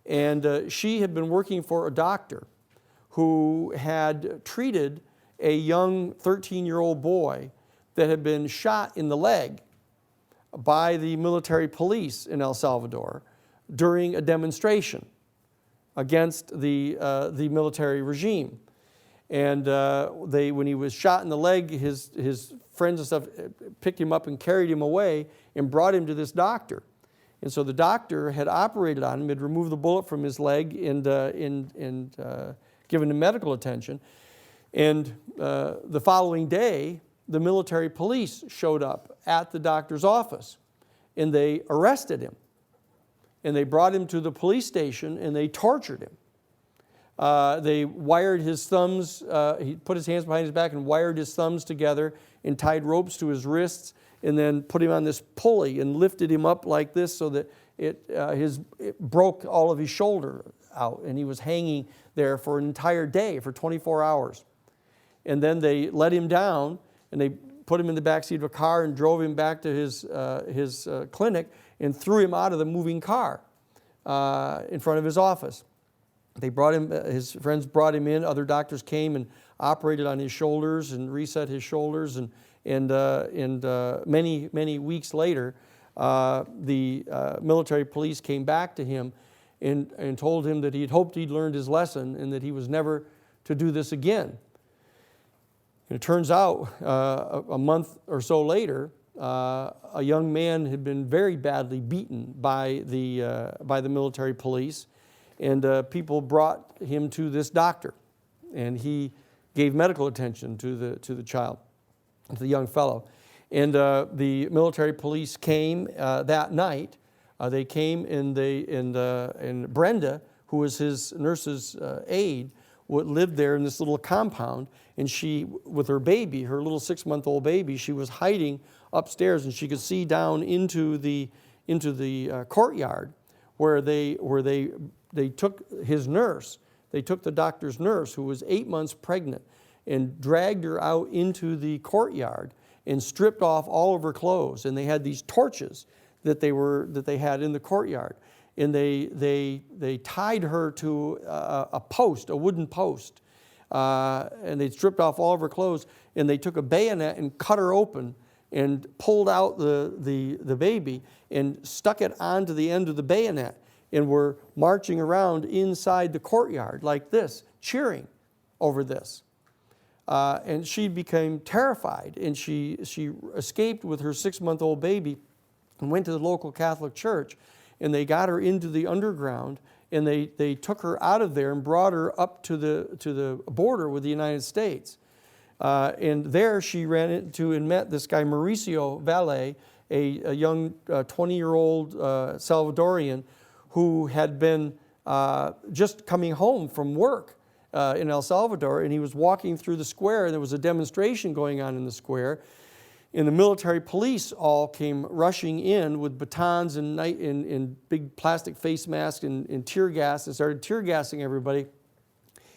And she had been working for a doctor who had treated a young 13-year-old boy that had been shot in the leg by the military police in El Salvador during a demonstration against the military regime. And when he was shot in the leg, his friends and stuff picked him up and carried him away and brought him to this doctor. And so the doctor had operated on him, had removed the bullet from his leg and given him medical attention. And the following day, the military police showed up at the doctor's office, and they arrested him. And they brought him to the police station and they tortured him. They wired his thumbs, he put his hands behind his back and wired his thumbs together and tied ropes to his wrists and then put him on this pulley and lifted him up like this so that it broke all of his shoulder out, and he was hanging there for an entire day, for 24 hours. And then they let him down and they put him in the backseat of a car and drove him back to his clinic and threw him out of the moving car in front of his office. They brought him, his friends brought him in. Other doctors came and operated on his shoulders and reset his shoulders. And many weeks later, the military police came back to him and told him that he had hoped he'd learned his lesson and that he was never to do this again. And it turns out a month or so later, a young man had been very badly beaten by the military police, and people brought him to this doctor, and he gave medical attention to the child, to the young fellow. And the military police came that night. They came and Brenda, who was his nurse's aide, lived there in this little compound, and she, with her baby, her little 6-month-old baby, she was hiding upstairs, and she could see down into the courtyard where they took his nurse. They took the doctor's nurse, who was 8 months pregnant, and dragged her out into the courtyard and stripped off all of her clothes. And they had these torches that they had in the courtyard, and they tied her to a post, a wooden post, and they stripped off all of her clothes, and they took a bayonet and cut her open and pulled out the baby and stuck it onto the end of the bayonet, and were marching around inside the courtyard like this, cheering over this. And she became terrified, and she escaped with her 6-month-old baby and went to the local Catholic church, and they got her into the underground, and they took her out of there and brought her up to the border with the United States. And there she ran into and met this guy Mauricio Valle, a young 20-year-old Salvadorian who had been just coming home from work in El Salvador, and he was walking through the square, and there was a demonstration going on in the square, and the military police all came rushing in with batons and big plastic face masks and tear gas, and started tear gassing everybody.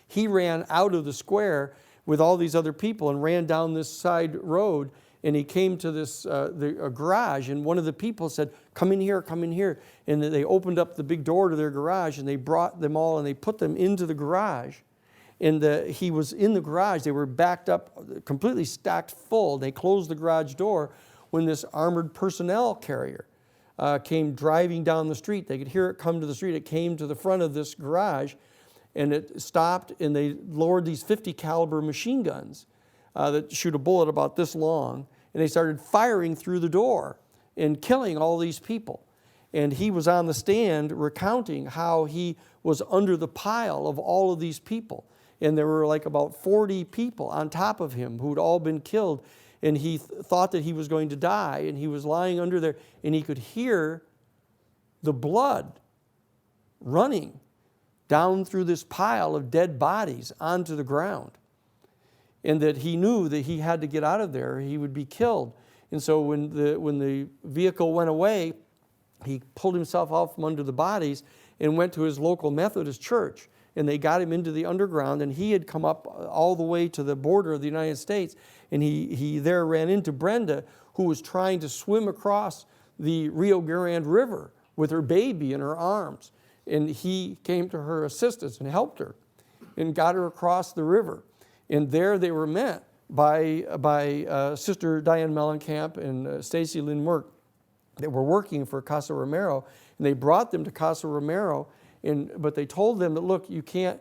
He ran out of the square with all these other people and ran down this side road, and he came to this a garage, and one of the people said, come in here, come in here. And they opened up the big door to their garage, and they brought them all and they put them into the garage. And he was in the garage. They were backed up, completely stacked full. They closed the garage door when this armored personnel carrier came driving down the street. They could hear it come to the street. It came to the front of this garage, and it stopped, and they lowered these 50 caliber machine guns that shoot a bullet about this long, and they started firing through the door and killing all these people. And he was on the stand recounting how he was under the pile of all of these people. And there were like about 40 people on top of him who had all been killed. And he thought that he was going to die, and he was lying under there, and he could hear the blood running down through this pile of dead bodies onto the ground. And that he knew that he had to get out of there, he would be killed. And so when the vehicle went away, he pulled himself out from under the bodies and went to his local Methodist church. And they got him into the underground, and he had come up all the way to the border of the United States, and he there ran into Brenda, who was trying to swim across the Rio Grande River with her baby in her arms. And he came to her assistance and helped her and got her across the river. And there they were met by Sister Diane Mellencamp and Stacy Lynn Merck that were working for Casa Romero, and they brought them to Casa Romero. But they told them that, look, you can't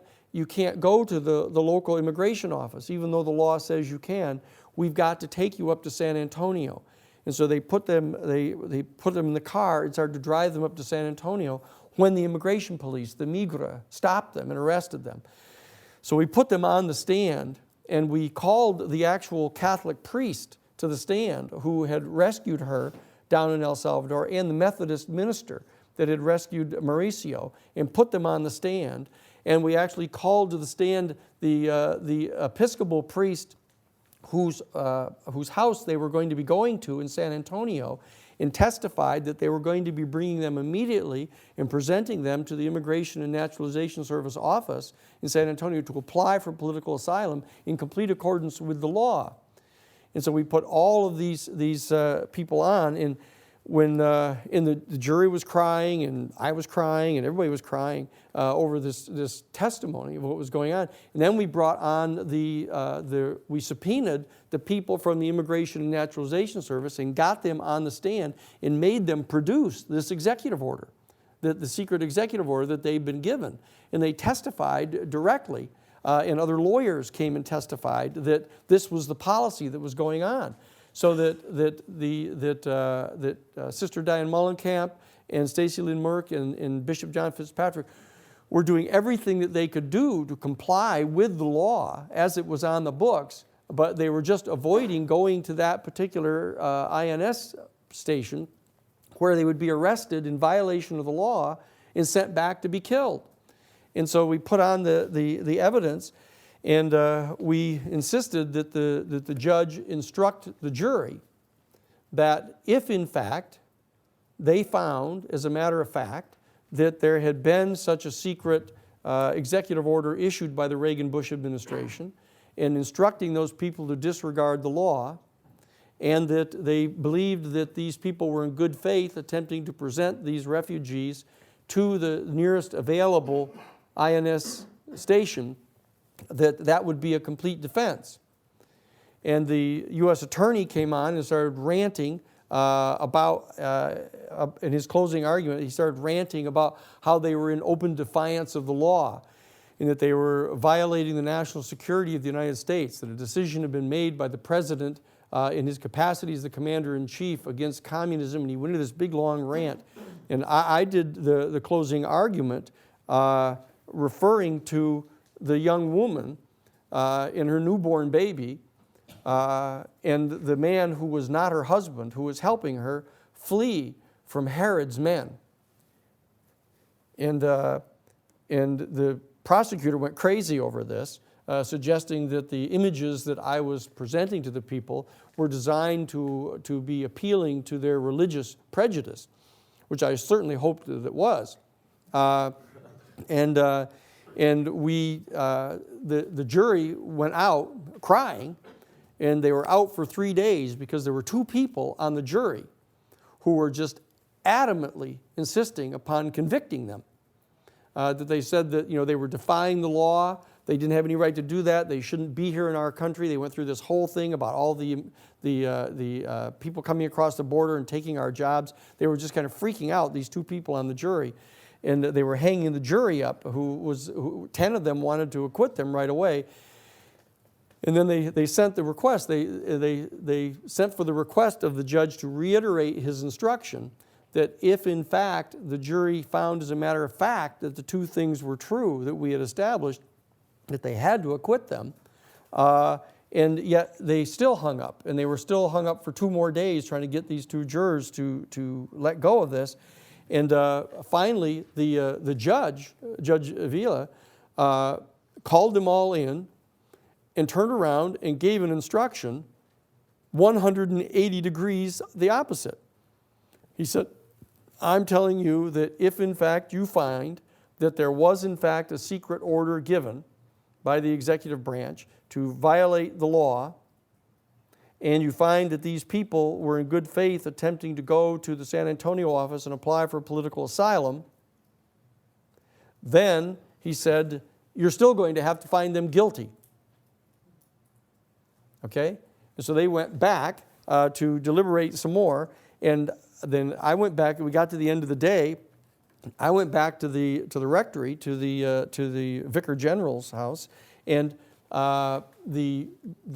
go to the local immigration office, even though the law says you can. We've got to take you up to San Antonio. And so they put them in the car and started to drive them up to San Antonio when the immigration police, the Migra, stopped them and arrested them. So we put them on the stand, and we called the actual Catholic priest to the stand who had rescued her down in El Salvador, and the Methodist minister that had rescued Mauricio, and put them on the stand. And we actually called to the stand the Episcopal priest whose house they were going to be going to in San Antonio, and testified that they were going to be bringing them immediately and presenting them to the Immigration and Naturalization Service office in San Antonio to apply for political asylum in complete accordance with the law. And so we put all of these people on, and and the jury was crying, and I was crying, and everybody was crying over this testimony of what was going on. And then we brought on we subpoenaed the people from the Immigration and Naturalization Service and got them on the stand and made them produce this executive order, the secret executive order that they'd been given. And they testified directly, and other lawyers came and testified that this was the policy that was going on. So that Sister Diane Mullenkamp and Stacy Lynn Merck and Bishop John Fitzpatrick were doing everything that they could do to comply with the law as it was on the books, but they were just avoiding going to that particular INS station where they would be arrested in violation of the law and sent back to be killed. And so we put on the evidence. And we insisted that the judge instruct the jury that if, in fact, they found, as a matter of fact, that there had been such a secret executive order issued by the Reagan-Bush administration and instructing those people to disregard the law, and that they believed that these people were in good faith attempting to present these refugees to the nearest available INS station, that would be a complete defense. And the U.S. attorney came on and started ranting in his closing argument, he started ranting about how they were in open defiance of the law and that they were violating the national security of the United States, that a decision had been made by the president in his capacity as the commander-in-chief against communism, and he went into this big, long rant. And I did the closing argument referring to the young woman and her newborn baby and the man who was not her husband, who was helping her flee from Herod's men. And the prosecutor went crazy over this, suggesting that the images that I was presenting to the people were designed to be appealing to their religious prejudice, which I certainly hoped that it was. And the jury went out crying, and they were out for 3 days because there were 2 people on the jury who were just adamantly insisting upon convicting them. That they said that they were defying the law, they didn't have any right to do that, they shouldn't be here in our country. They went through this whole thing about all the people coming across the border and taking our jobs. They were just kind of freaking out, these 2 people on the jury. And they were hanging the jury up, 10 of them wanted to acquit them right away. And then they sent the request. They sent for the request of the judge to reiterate his instruction that if, in fact, the jury found as a matter of fact that the 2 things were true that we had established, that they had to acquit them. And yet they still hung up. And they were still hung up for 2 more days trying to get these 2 jurors to let go of this. And finally, the judge, Judge Avila, called them all in and turned around and gave an instruction 180 degrees the opposite. He said, I'm telling you that if in fact you find that there was in fact a secret order given by the executive branch to violate the law, and you find that these people were in good faith attempting to go to the San Antonio office and apply for political asylum, then, he said, you're still going to have to find them guilty. Okay? And so they went back to deliberate some more, and then I went back, and we got to the end of the day. I went back to the rectory, to the Vicar General's house, and the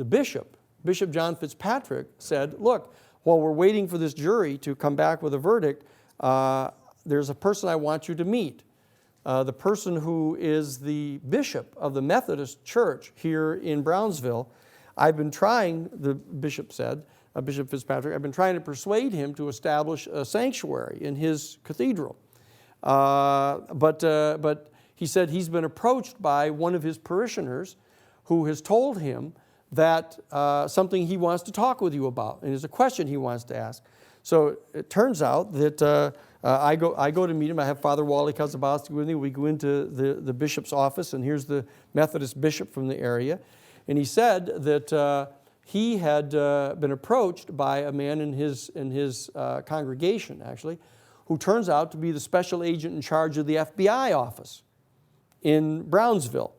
bishop, Bishop John Fitzpatrick, said, look, while we're waiting for this jury to come back with a verdict, there's a person I want you to meet. The person who is the bishop of the Methodist Church here in Brownsville. I've been trying, the bishop said, Bishop Fitzpatrick, I've been trying to persuade him to establish a sanctuary in his cathedral. But he said he's been approached by one of his parishioners who has told him that something he wants to talk with you about, and there's a question he wants to ask. So it turns out that I go to meet him. I have Father Wally Kazabowski with me. We go into the bishop's office, and here's the Methodist bishop from the area. And he said that he had been approached by a man in his congregation, actually, who turns out to be the special agent in charge of the FBI office in Brownsville.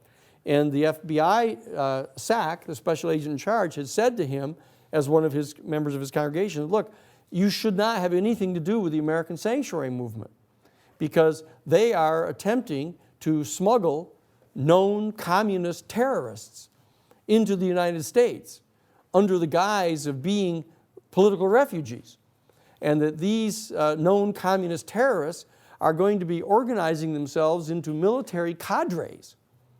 And the FBI SAC, the special agent in charge, had said to him, as one of his members of his congregation, look, you should not have anything to do with the American Sanctuary Movement, because they are attempting to smuggle known communist terrorists into the United States under the guise of being political refugees, and that these known communist terrorists are going to be organizing themselves into military cadres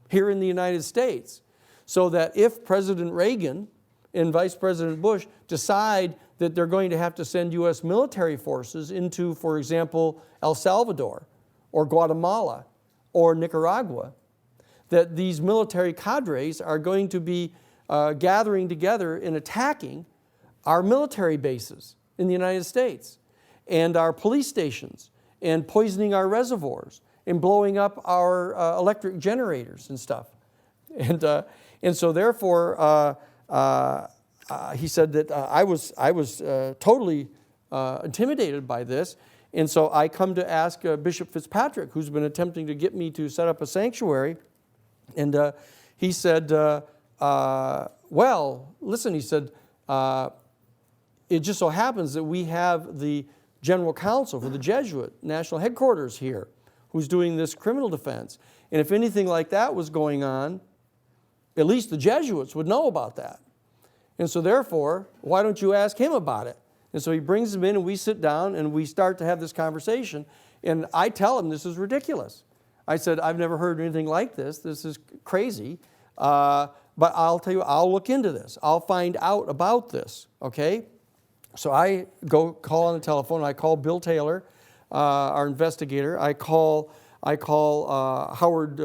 here in the United States, so that if President Reagan and Vice President Bush decide that they're going to have to send U.S. military forces into, for example, El Salvador or Guatemala or Nicaragua, that these military cadres are going to be gathering together and attacking our military bases in the United States and our police stations and poisoning our reservoirs and blowing up our electric generators and stuff. And so therefore, he said that I was totally intimidated by this. And so I come to ask Bishop Fitzpatrick, who's been attempting to get me to set up a sanctuary. And he said, well, listen, he said, it just so happens that we have the general counsel for the Jesuit national headquarters here who's doing this criminal defense. And if anything like that was going on, at least the Jesuits would know about that. And so therefore, why don't you ask him about it? And so he brings him in and we sit down and we start to have this conversation. And I tell him this is ridiculous. I said, I've never heard anything like this. This is crazy. But I'll tell you, I'll look into this. I'll find out about this, okay? So I go call on the telephone. I call Bill Taylor, our investigator. I call Howard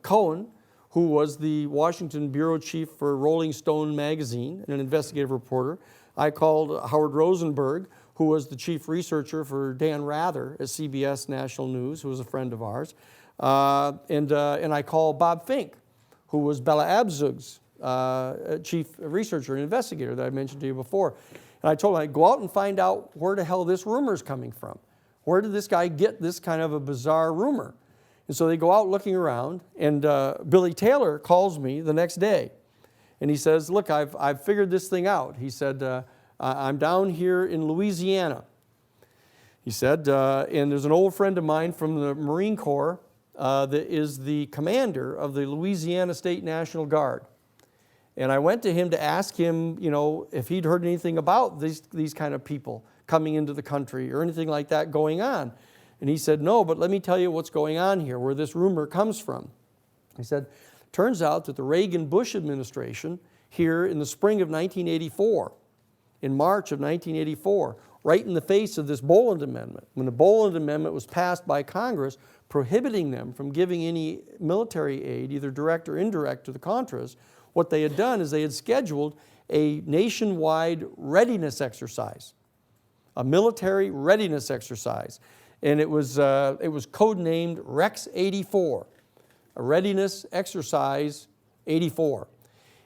Cohen, who was the Washington bureau chief for Rolling Stone magazine and an investigative reporter. I called Howard Rosenberg, who was the chief researcher for Dan Rather at CBS National News, who was a friend of ours. And I called Bob Fink, who was Bella Abzug's chief researcher and investigator that I mentioned to you before. And I told him, I'd go out and find out where the hell this rumor is coming from. Where did this guy get this kind of a bizarre rumor? And so they go out looking around, and Billy Taylor calls me the next day. And he says, look, I've figured this thing out. He said, I'm down here in Louisiana. He said, and there's an old friend of mine from the Marine Corps that is the commander of the Louisiana State National Guard. And I went to him to ask him, you know, if he'd heard anything about these kind of people coming into the country or anything like that going on. And he said, no, but let me tell you what's going on here, where this rumor comes from. He said, turns out that the Reagan-Bush administration here in the spring of 1984, in March of 1984, right in the face of this Boland Amendment, when the Boland Amendment was passed by Congress prohibiting them from giving any military aid, either direct or indirect, to the Contras, what they had done is they had scheduled a nationwide readiness exercise, a military readiness exercise. And it was codenamed Rex 84, a readiness exercise 84.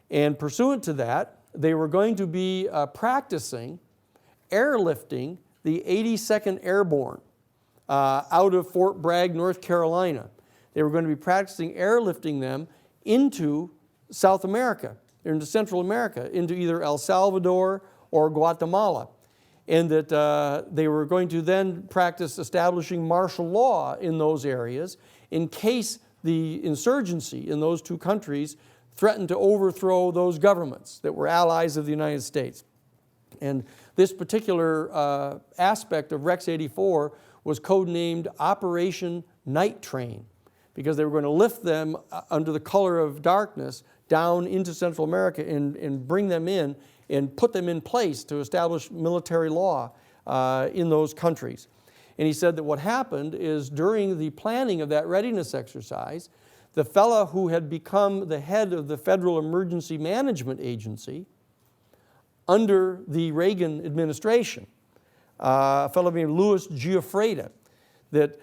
And pursuant to that, they were going to be practicing airlifting the 82nd Airborne out of Fort Bragg, North Carolina. They were going to be practicing airlifting them into South America, into Central America, into either El Salvador or Guatemala. And that they were going to then practice establishing martial law in those areas in case the insurgency in those two countries threatened to overthrow those governments that were allies of the United States. And this particular aspect of Rex 84 was codenamed Operation Night Train, because they were going to lift them under the color of darkness down into Central America and bring them in and put them in place to establish military law in those countries. And he said that what happened is during the planning of that readiness exercise, the fellow who had become the head of the Federal Emergency Management Agency under the Reagan administration, a fellow named Louis Giuffreda, that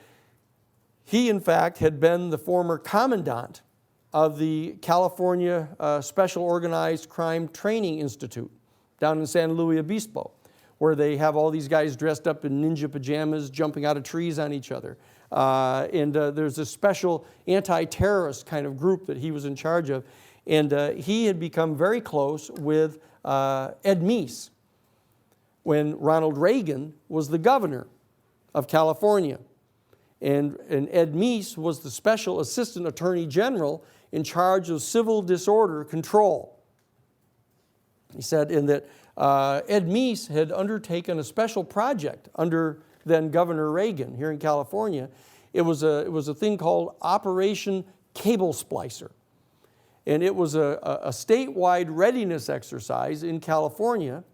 he in fact had been the former commandant of the California Special Organized Crime Training Institute, down in San Luis Obispo, where they have all these guys dressed up in ninja pajamas jumping out of trees on each other. There's a special anti-terrorist kind of group that he was in charge of. And he had become very close with Ed Meese when Ronald Reagan was the governor of California. And Ed Meese was the special assistant attorney general in charge of civil disorder control. He said that Ed Meese had undertaken a special project under then Governor Reagan here in California. It was a thing called Operation Cable Splicer. And it was a statewide readiness exercise in California,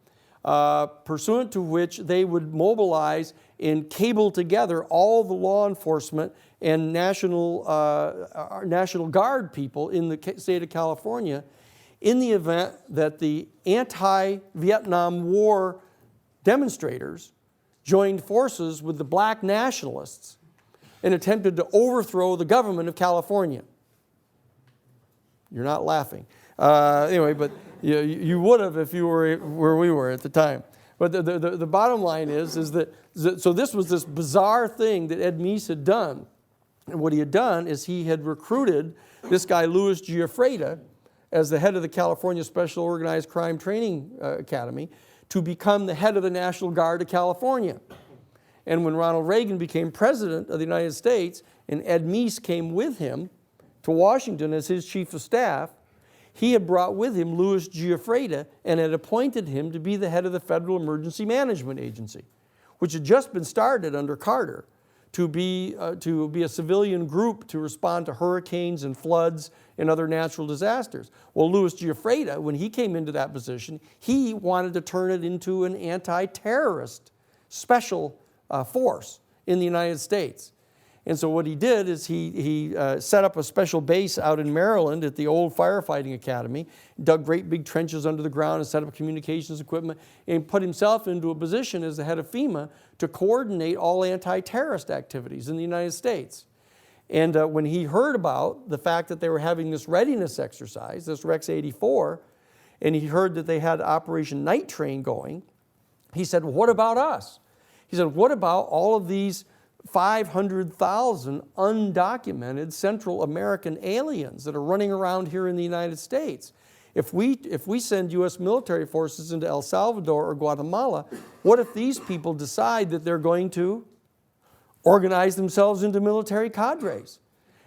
pursuant to which they would mobilize and cable together all the law enforcement and National Guard people in the state of California in the event that the anti-Vietnam War demonstrators joined forces with the black nationalists and attempted to overthrow the government of California. You're not laughing. Anyway, but you would have if you were where we were at the time. But the bottom line is that, so this was this bizarre thing that Ed Meese had done. And what he had done is he had recruited this guy, Louis Giuffreda, as the head of the California Special Organized Crime Training Academy, to become the head of the National Guard of California. And when Ronald Reagan became president of the United States, and Ed Meese came with him to Washington as his chief of staff, he had brought with him Louis Giuffreda and had appointed him to be the head of the Federal Emergency Management Agency, which had just been started under Carter to be a civilian group to respond to hurricanes and floods and other natural disasters. Well, Louis Giuffreda, when he came into that position, he wanted to turn it into an anti-terrorist special force in the United States. And so what he did is he set up a special base out in Maryland at the old firefighting academy, dug great big trenches under the ground and set up communications equipment, and put himself into a position as the head of FEMA to coordinate all anti-terrorist activities in the United States. And when he heard about the fact that they were having this readiness exercise, this Rex 84, and he heard that they had Operation Night Train going, he said, well, what about us? He said, what about all of these 500,000 undocumented Central American aliens that are running around here in the United States? If we send U.S. military forces into El Salvador or Guatemala, what if these people decide that they're going to organize themselves into military cadres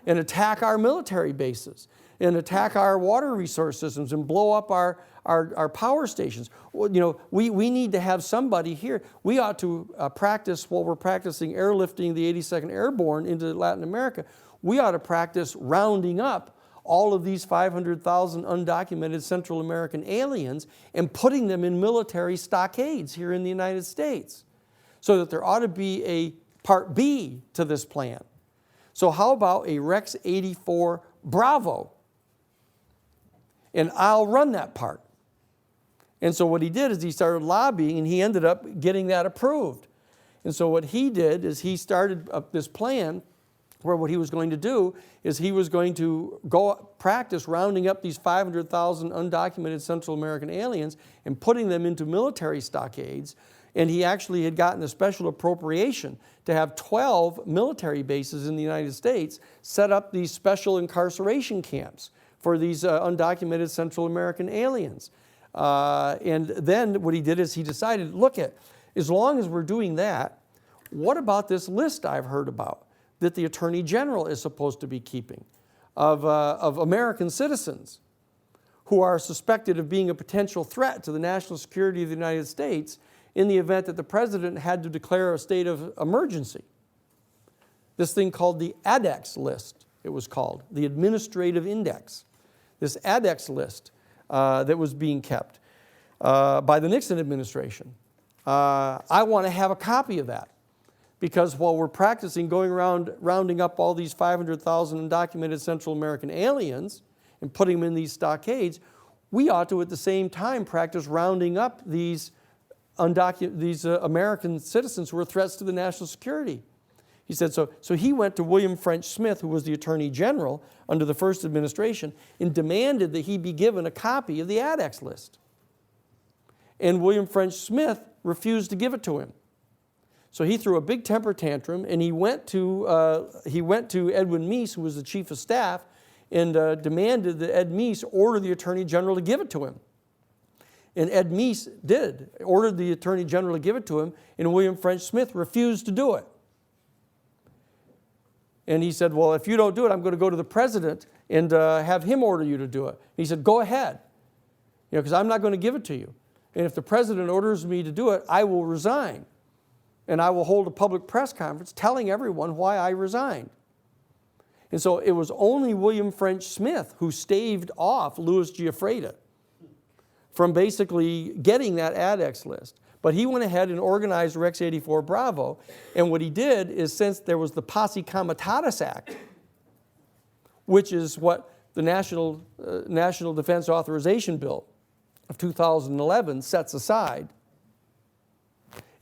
and attack our military bases and attack our water resource systems and blow up our power stations? Well, you know, we need to have somebody here. We ought to practice, while we're practicing airlifting the 82nd Airborne into Latin America, we ought to practice rounding up all of these 500,000 undocumented Central American aliens and putting them in military stockades here in the United States, so that there ought to be a Part B to this plan. So how about a Rex 84 Bravo? And I'll run that part. And so what he did is he started lobbying, and he ended up getting that approved. And so what he did is he started up this plan where what he was going to do is he was going to go practice rounding up these 500,000 undocumented Central American aliens and putting them into military stockades. And he actually had gotten a special appropriation to have 12 military bases in the United States set up these special incarceration camps for these undocumented Central American aliens. And then what he did is he decided, look, as long as we're doing that, what about this list I've heard about that the Attorney General is supposed to be keeping of American citizens who are suspected of being a potential threat to the national security of the United States in the event that the president had to declare a state of emergency? This thing called the ADEX list, it was called, the Administrative Index. This ADEX list that was being kept by the Nixon administration. I want to have a copy of that, because while we're practicing going around rounding up all these 500,000 undocumented Central American aliens and putting them in these stockades, we ought to at the same time practice rounding up these American citizens who are threats to the national security. He said, so he went to William French Smith, who was the Attorney General under the first administration, and demanded that he be given a copy of the ADEX list. and William French Smith refused to give it to him. So he threw a big temper tantrum, and he went to Edwin Meese, who was the chief of staff, and demanded that Ed Meese order the Attorney General to give it to him. And Ed Meese ordered the Attorney General to give it to him, and William French Smith refused to do it. And he said, well, if you don't do it, I'm going to go to the president and have him order you to do it. And he said, go ahead, because I'm not going to give it to you. And if the president orders me to do it, I will resign. And I will hold a public press conference telling everyone why I resigned. And so it was only William French Smith who staved off Louis Giuffreda from basically getting that ADEX list. But he went ahead and organized Rex 84 Bravo. And what he did is, since there was the Posse Comitatus Act, which is what the National Defense Authorization Bill of 2011 sets aside,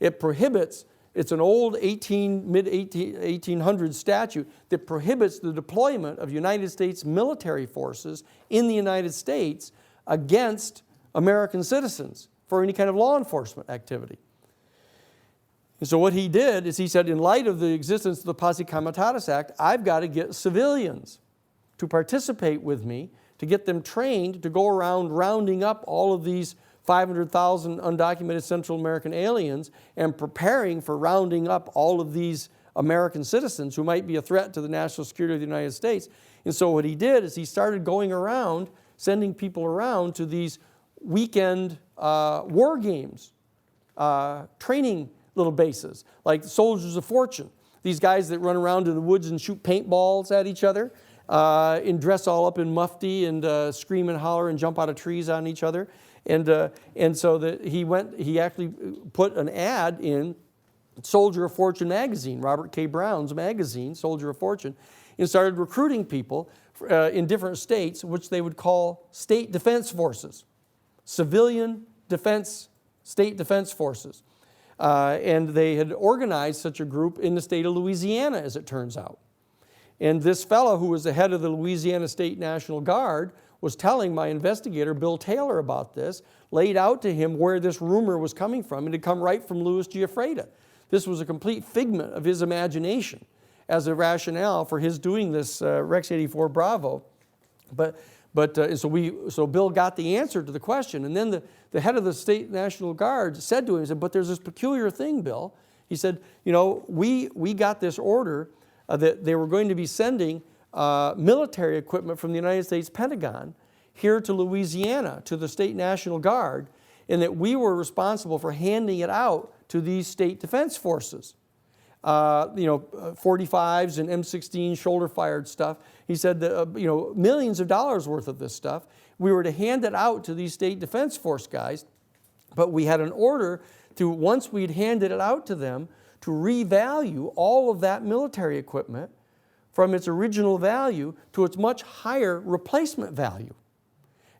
it prohibits, it's an old mid-1800s statute that prohibits the deployment of United States military forces in the United States against American citizens for any kind of law enforcement activity. And so what he did is he said, in light of the existence of the Posse Comitatus Act, I've got to get civilians to participate with me, to get them trained to go around rounding up all of these 500,000 undocumented Central American aliens and preparing for rounding up all of these American citizens who might be a threat to the national security of the United States. And so what he did is he started going around, sending people around to these weekend war games, training little bases, like Soldiers of Fortune. These guys that run around in the woods and shoot paintballs at each other, and dress all up in mufti and scream and holler and jump out of trees on each other. And so that he actually put an ad in Soldier of Fortune magazine, Robert K. Brown's magazine, Soldier of Fortune, and started recruiting people in different states, which they would call state defense forces, civilian defense, state defense forces. And they had organized such a group in the state of Louisiana, as it turns out. And this fellow, who was the head of the Louisiana State National Guard, was telling my investigator, Bill Taylor, about this, laid out to him where this rumor was coming from, and it had come right from Louis Giuffreda. This was a complete figment of his imagination as a rationale for his doing this Rex 84 Bravo. So Bill got the answer to the question, and then the head of the State National Guard said to him, he said, but there's this peculiar thing, Bill. He said, we got this order that they were going to be sending military equipment from the United States Pentagon here to Louisiana, to the State National Guard, and that we were responsible for handing it out to these state defense forces. 45s and M16 shoulder-fired stuff. He said that, millions of dollars worth of this stuff. We were to hand it out to these state defense force guys, but we had an order to, once we'd handed it out to them, to revalue all of that military equipment from its original value to its much higher replacement value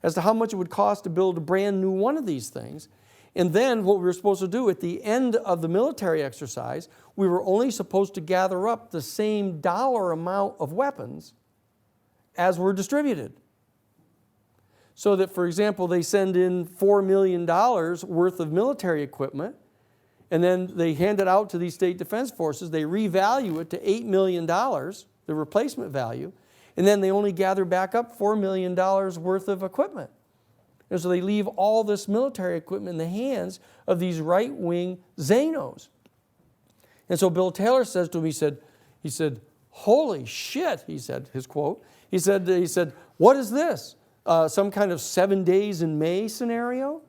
as to how much it would cost to build a brand new one of these things. And then what we were supposed to do at the end of the military exercise, we were only supposed to gather up the same dollar amount of weapons as were distributed. So that, for example, they send in $4 million worth of military equipment, and then they hand it out to these state defense forces. They revalue it to $8 million, the replacement value, and then they only gather back up $4 million worth of equipment. And so they leave all this military equipment in the hands of these right-wing Zanos. And so Bill Taylor says to him, he said, holy shit, he said, his quote. He said, what is this? Some kind of 7 days in May scenario?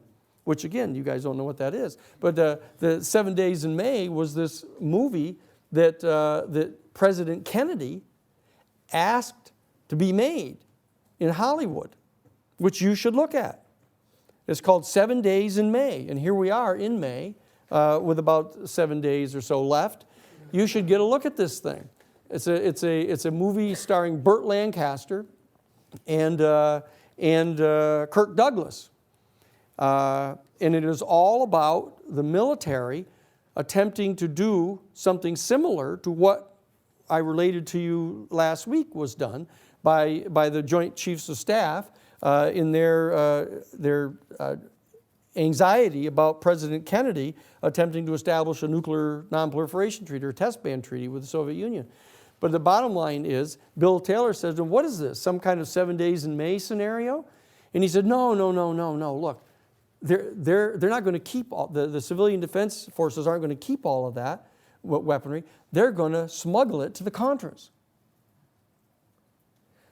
Which, again, you guys don't know what that is. But the 7 Days in May was this movie that President Kennedy asked to be made in Hollywood, which you should look at. It's called 7 Days in May, and here we are in May with about 7 days or so left. You should get a look at this thing. It's a movie starring Burt Lancaster and Kirk Douglas. And it is all about the military attempting to do something similar to what I related to you last week was done by the Joint Chiefs of Staff in their anxiety about President Kennedy attempting to establish a nuclear non-proliferation treaty or test ban treaty with the Soviet Union. But the bottom line is, Bill Taylor says, well, what is this, some kind of 7 days in May scenario? And he said, no, look, they're not going to keep, the civilian defense forces aren't going to keep all of that weaponry. They're going to smuggle it to the Contras.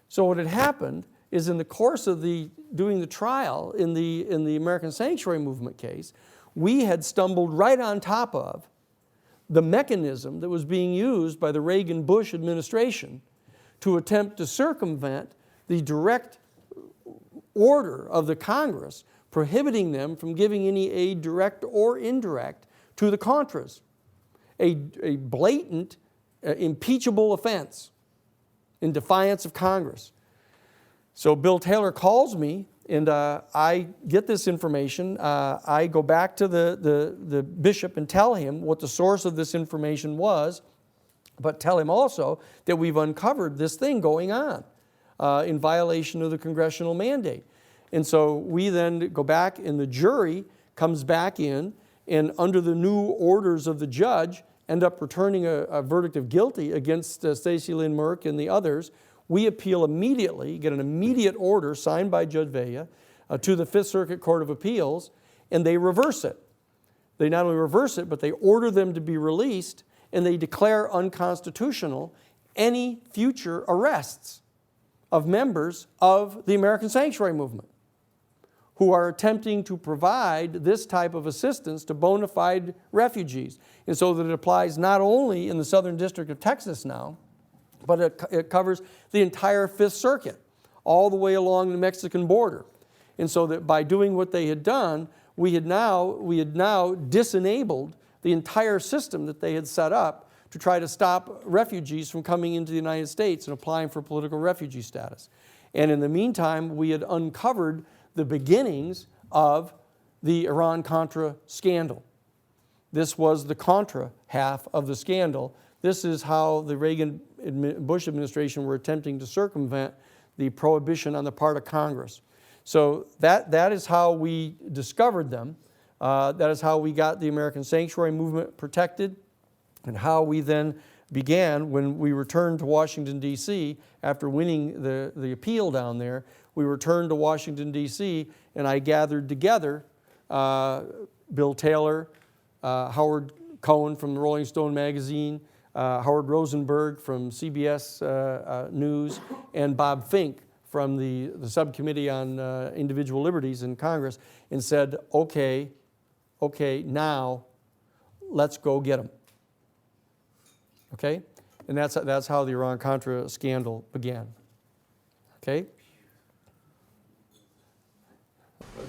So what had happened is in the course of doing the trial in the American Sanctuary Movement case, we had stumbled right on top of the mechanism that was being used by the Reagan-Bush administration to attempt to circumvent the direct order of the Congress prohibiting them from giving any aid, direct or indirect, to the Contras. A blatant, impeachable offense in defiance of Congress. So Bill Taylor calls me, and I get this information. I go back to the bishop and tell him what the source of this information was, but tell him also that we've uncovered this thing going on in violation of the congressional mandate. And so we then go back, and the jury comes back in, and under the new orders of the judge, end up returning a verdict of guilty against Stacey Lynn Merck and the others. We appeal immediately, get an immediate order signed by Judge Vella to the Fifth Circuit Court of Appeals, and they reverse it. They not only reverse it, but they order them to be released, and they declare unconstitutional any future arrests of members of the American Sanctuary Movement who are attempting to provide this type of assistance to bona fide refugees. And so that it applies not only in the Southern District of Texas now, but it covers the entire Fifth Circuit, all the way along the Mexican border. And so that by doing what they had done, we had now disenabled the entire system that they had set up to try to stop refugees from coming into the United States and applying for political refugee status. And in the meantime, we had uncovered the beginnings of the Iran-Contra scandal. This was the Contra half of the scandal. This is how the Reagan-Bush administration were attempting to circumvent the prohibition on the part of Congress. So that is how we discovered them. That is how we got the American Sanctuary Movement protected, and how we then began when we returned to Washington, D.C. after winning the appeal down there. We returned to Washington, D.C., and I gathered together Bill Taylor, Howard Cohen from the Rolling Stone magazine, Howard Rosenberg from CBS News, and Bob Fink from the Subcommittee on Individual Liberties in Congress, and said, okay, now let's go get them. Okay? And that's how the Iran-Contra scandal began. Okay?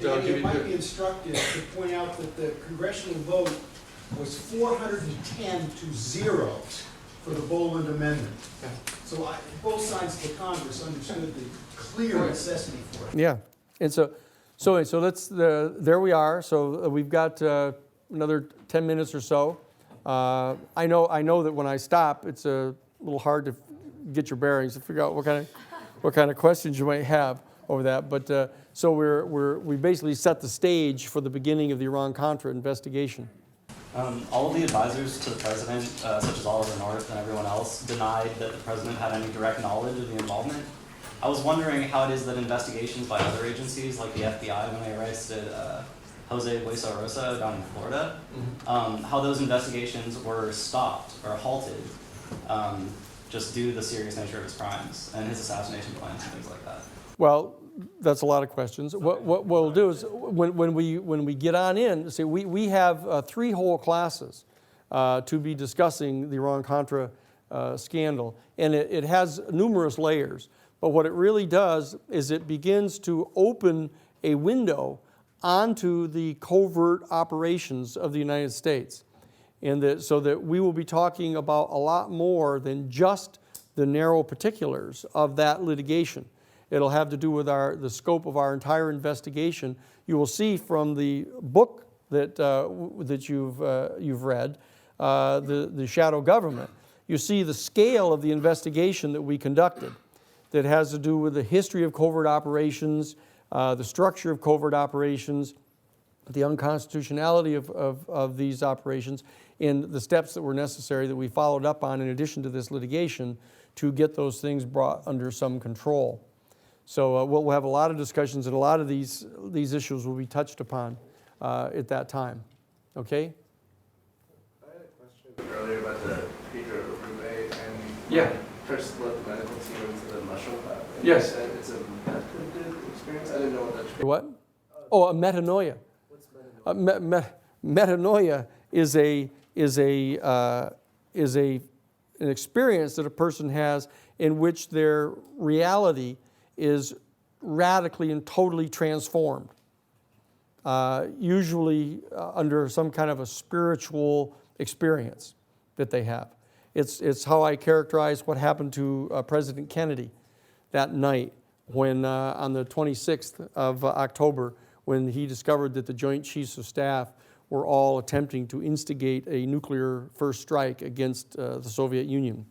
It might be instructive to point out that the congressional vote was 410 to 0 for the Boland Amendment. Yeah. So both sides of the Congress understood the clear necessity for it. Yeah, and so let's. There we are. So we've got another 10 minutes or so. I know that when I stop, it's a little hard to get your bearings to figure out what kind of questions you might have over that. But so we basically set the stage for the beginning of the Iran-Contra investigation. All of the advisors to the president, such as Oliver North and everyone else, denied that the president had any direct knowledge of the involvement. I was wondering how it is that investigations by other agencies, like the FBI when they arrested Jose Buesa Rosa down in Florida, how those investigations were stopped or halted just due to the serious nature of his crimes and his assassination plans and things like that. Well, that's a lot of questions. What we'll do is when we get on in, see, we have 3 whole classes to be discussing the Iran-Contra scandal, and it has numerous layers. But what it really does is it begins to open a window onto the covert operations of the United States, and so that we will be talking about a lot more than just the narrow particulars of that litigation. It'll have to do with the scope of our entire investigation. You will see from the book that you've read, the Shadow Government. You see the scale of the investigation that we conducted, that has to do with the history of covert operations, the structure of covert operations, the unconstitutionality of these operations and the steps that were necessary that we followed up on in addition to this litigation to get those things brought under some control. So we'll have a lot of discussions, and a lot of these issues will be touched upon at that time. Okay? I had a question earlier about the Pedro Arrupe and Yeah. first led the medical team into the mushroom lab. And Yes. you said it's a method experience. I didn't know what that. What? Oh, a metanoia. What's metanoia? Metanoia is an experience that a person has in which their reality is radically and totally transformed, usually under some kind of a spiritual experience that they have. It's how I characterize what happened to President Kennedy that night when on the 26th of October, when he discovered that the Joint Chiefs of Staff were all attempting to instigate a nuclear first strike against the Soviet Union.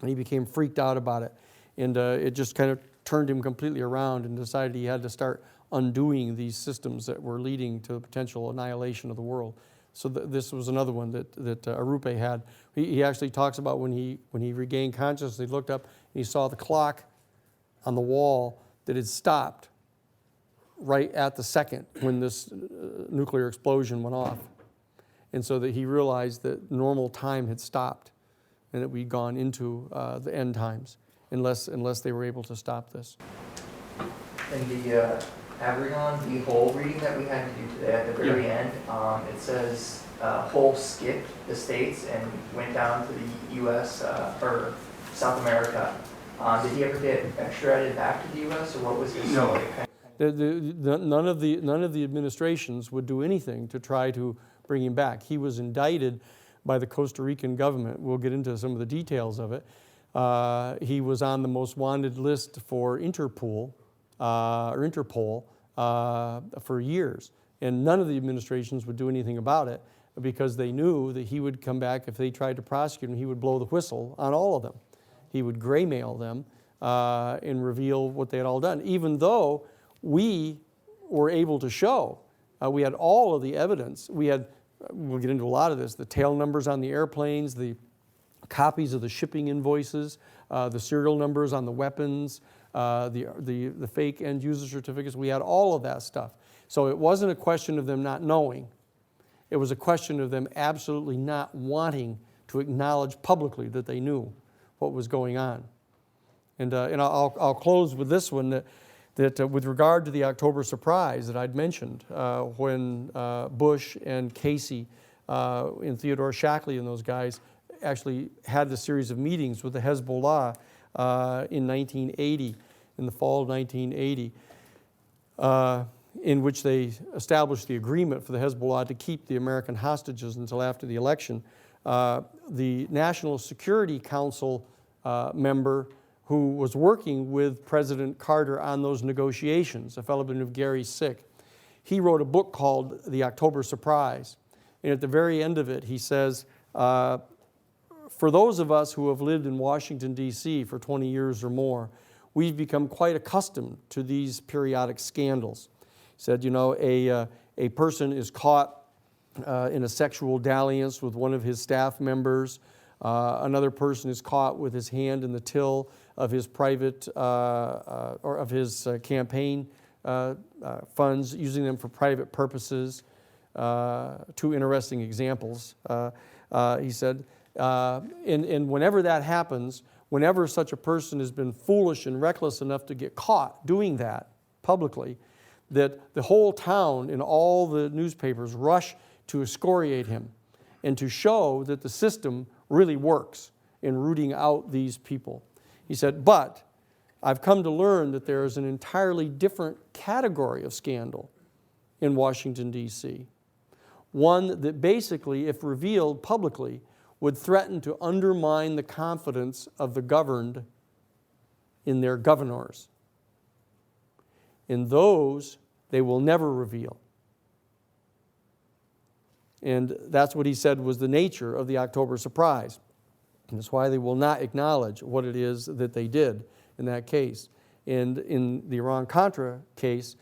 And he became freaked out about it. And it just kind of turned him completely around and decided he had to start undoing these systems that were leading to the potential annihilation of the world. So this was another one that Arrupe had. He actually talks about when he regained consciousness, he looked up and he saw the clock on the wall that had stopped right at the second when this nuclear explosion went off. And so that he realized that normal time had stopped and that we'd gone into the end times unless they were able to stop this. In the Aberagon v. Whole reading that we had to do today at the very end, it says Whole skipped the states and went down to the U.S. Or South America. Did he ever get extradited back to the U.S. or what was his story? None of the administrations would do anything to try to bring him back. He was indicted by the Costa Rican government. We'll get into some of the details of it. He was on the most wanted list for Interpol for years, and none of the administrations would do anything about it because they knew that he would come back if they tried to prosecute him. He would blow the whistle on all of them. He would graymail them and reveal what they had all done, even though we were able to show, we had all of the evidence. We'll get into a lot of this, the tail numbers on the airplanes, the copies of the shipping invoices, the serial numbers on the weapons, the fake end user certificates. We had all of that stuff. So it wasn't a question of them not knowing. It was a question of them absolutely not wanting to acknowledge publicly that they knew what was going on. And I'll close with this one, that with regard to the October surprise that I'd mentioned, when Bush and Casey and Theodore Shackley and those guys actually had the series of meetings with the Hezbollah in 1980, in the fall of 1980, in which they established the agreement for the Hezbollah to keep the American hostages until after the election. The National Security Council member who was working with President Carter on those negotiations, a fellow by the name of Gary Sick, he wrote a book called The October Surprise. And at the very end of it, he says, for those of us who have lived in Washington, D.C. for 20 years or more, we've become quite accustomed to these periodic scandals. He said, you know, a person is caught in a sexual dalliance with one of his staff members. Another person is caught with his hand in the till of his private or of his campaign funds, using them for private purposes. Two interesting examples, he said. And whenever that happens, whenever such a person has been foolish and reckless enough to get caught doing that publicly, that the whole town and all the newspapers rush to excoriate him and to show that the system really works in rooting out these people. He said, but I've come to learn that there is an entirely different category of scandal in Washington, D.C. One that basically, if revealed publicly, would threaten to undermine the confidence of the governed in their governors. In those, they will never reveal. And that's what he said was the nature of the October surprise. And that's why they will not acknowledge what it is that they did in that case. And in the Iran-Contra case,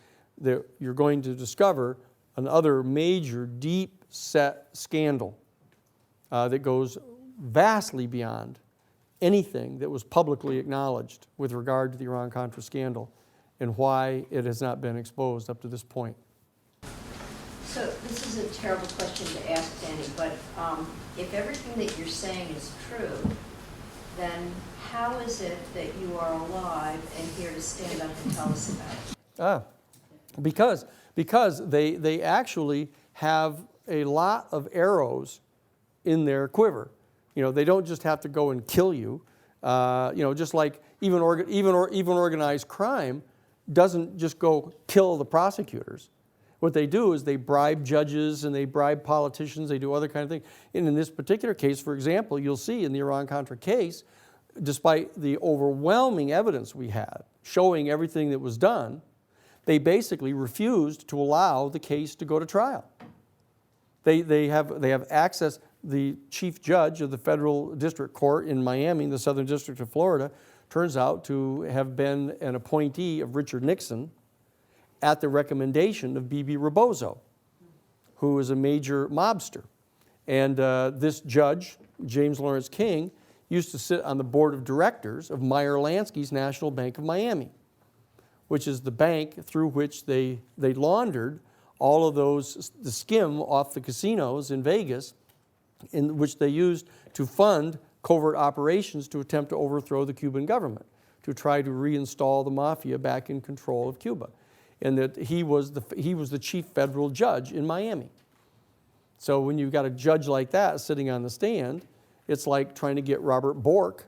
you're going to discover another major, deep-set scandal that goes vastly beyond anything that was publicly acknowledged with regard to the Iran-Contra scandal and why it has not been exposed up to this point. So this is a terrible question to ask, Danny, but if everything that you're saying is true, then how is it that you are alive and here to stand up and tell us about it? Because they actually have a lot of arrows in their quiver. You know, they don't just have to go and kill you. You know, just like even organized crime doesn't just go kill the prosecutors. What they do is they bribe judges and they bribe politicians, they do other kind of things. And in this particular case, for example, you'll see in the Iran-Contra case, despite the overwhelming evidence we had showing everything that was done, they basically refused to allow the case to go to trial. They have access. The chief judge of the federal district court in Miami, the Southern District of Florida, turns out to have been an appointee of Richard Nixon at the recommendation of B.B. Rebozo, who is a major mobster. And this judge, James Lawrence King, used to sit on the board of directors of Meyer Lansky's National Bank of Miami, which is the bank through which they laundered all of the skim off the casinos in Vegas, in which they used to fund covert operations to attempt to overthrow the Cuban government, to try to reinstall the mafia back in control of Cuba. And that he was the chief federal judge in Miami. So when you've got a judge like that sitting on the stand, it's like trying to get Robert Bork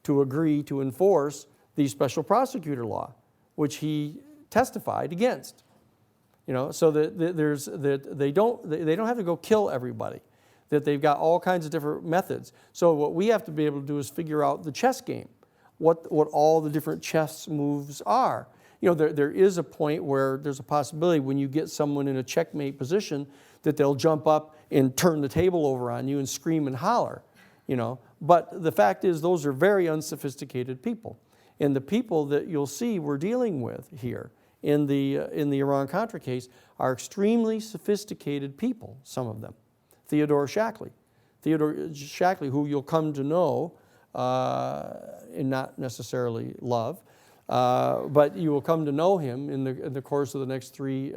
to agree to enforce the special prosecutor law, which he testified against. You know, so that they don't have to go kill everybody, that they've got all kinds of different methods. So what we have to be able to do is figure out the chess game, what all the different chess moves are. You know, there is a point where there's a possibility when you get someone in a checkmate position that they'll jump up and turn the table over on you and scream and holler, you know. But the fact is those are very unsophisticated people. And the people that you'll see we're dealing with here in the Iran-Contra case are extremely sophisticated people, some of them. Theodore Shackley, who you'll come to know and not necessarily love, but you will come to know him in the course of the next 3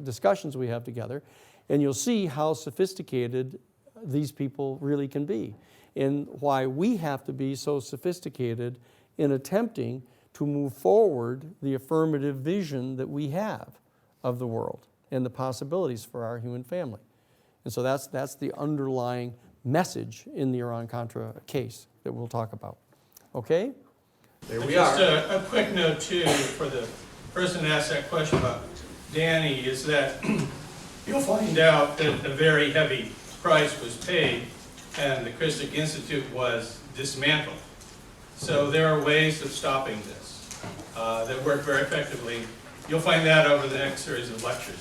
discussions we have together, and you'll see how sophisticated these people really can be, and why we have to be so sophisticated in attempting to move forward the affirmative vision that we have of the world and the possibilities for our human family. And so that's the underlying message in the Iran-Contra case that we'll talk about. Okay? There we are. Just a quick note, too, for the person that asked that question about Danny, is that you'll find out that a very heavy price was paid and the Christic Institute was dismantled. So there are ways of stopping this that work very effectively. You'll find that over the next series of lectures.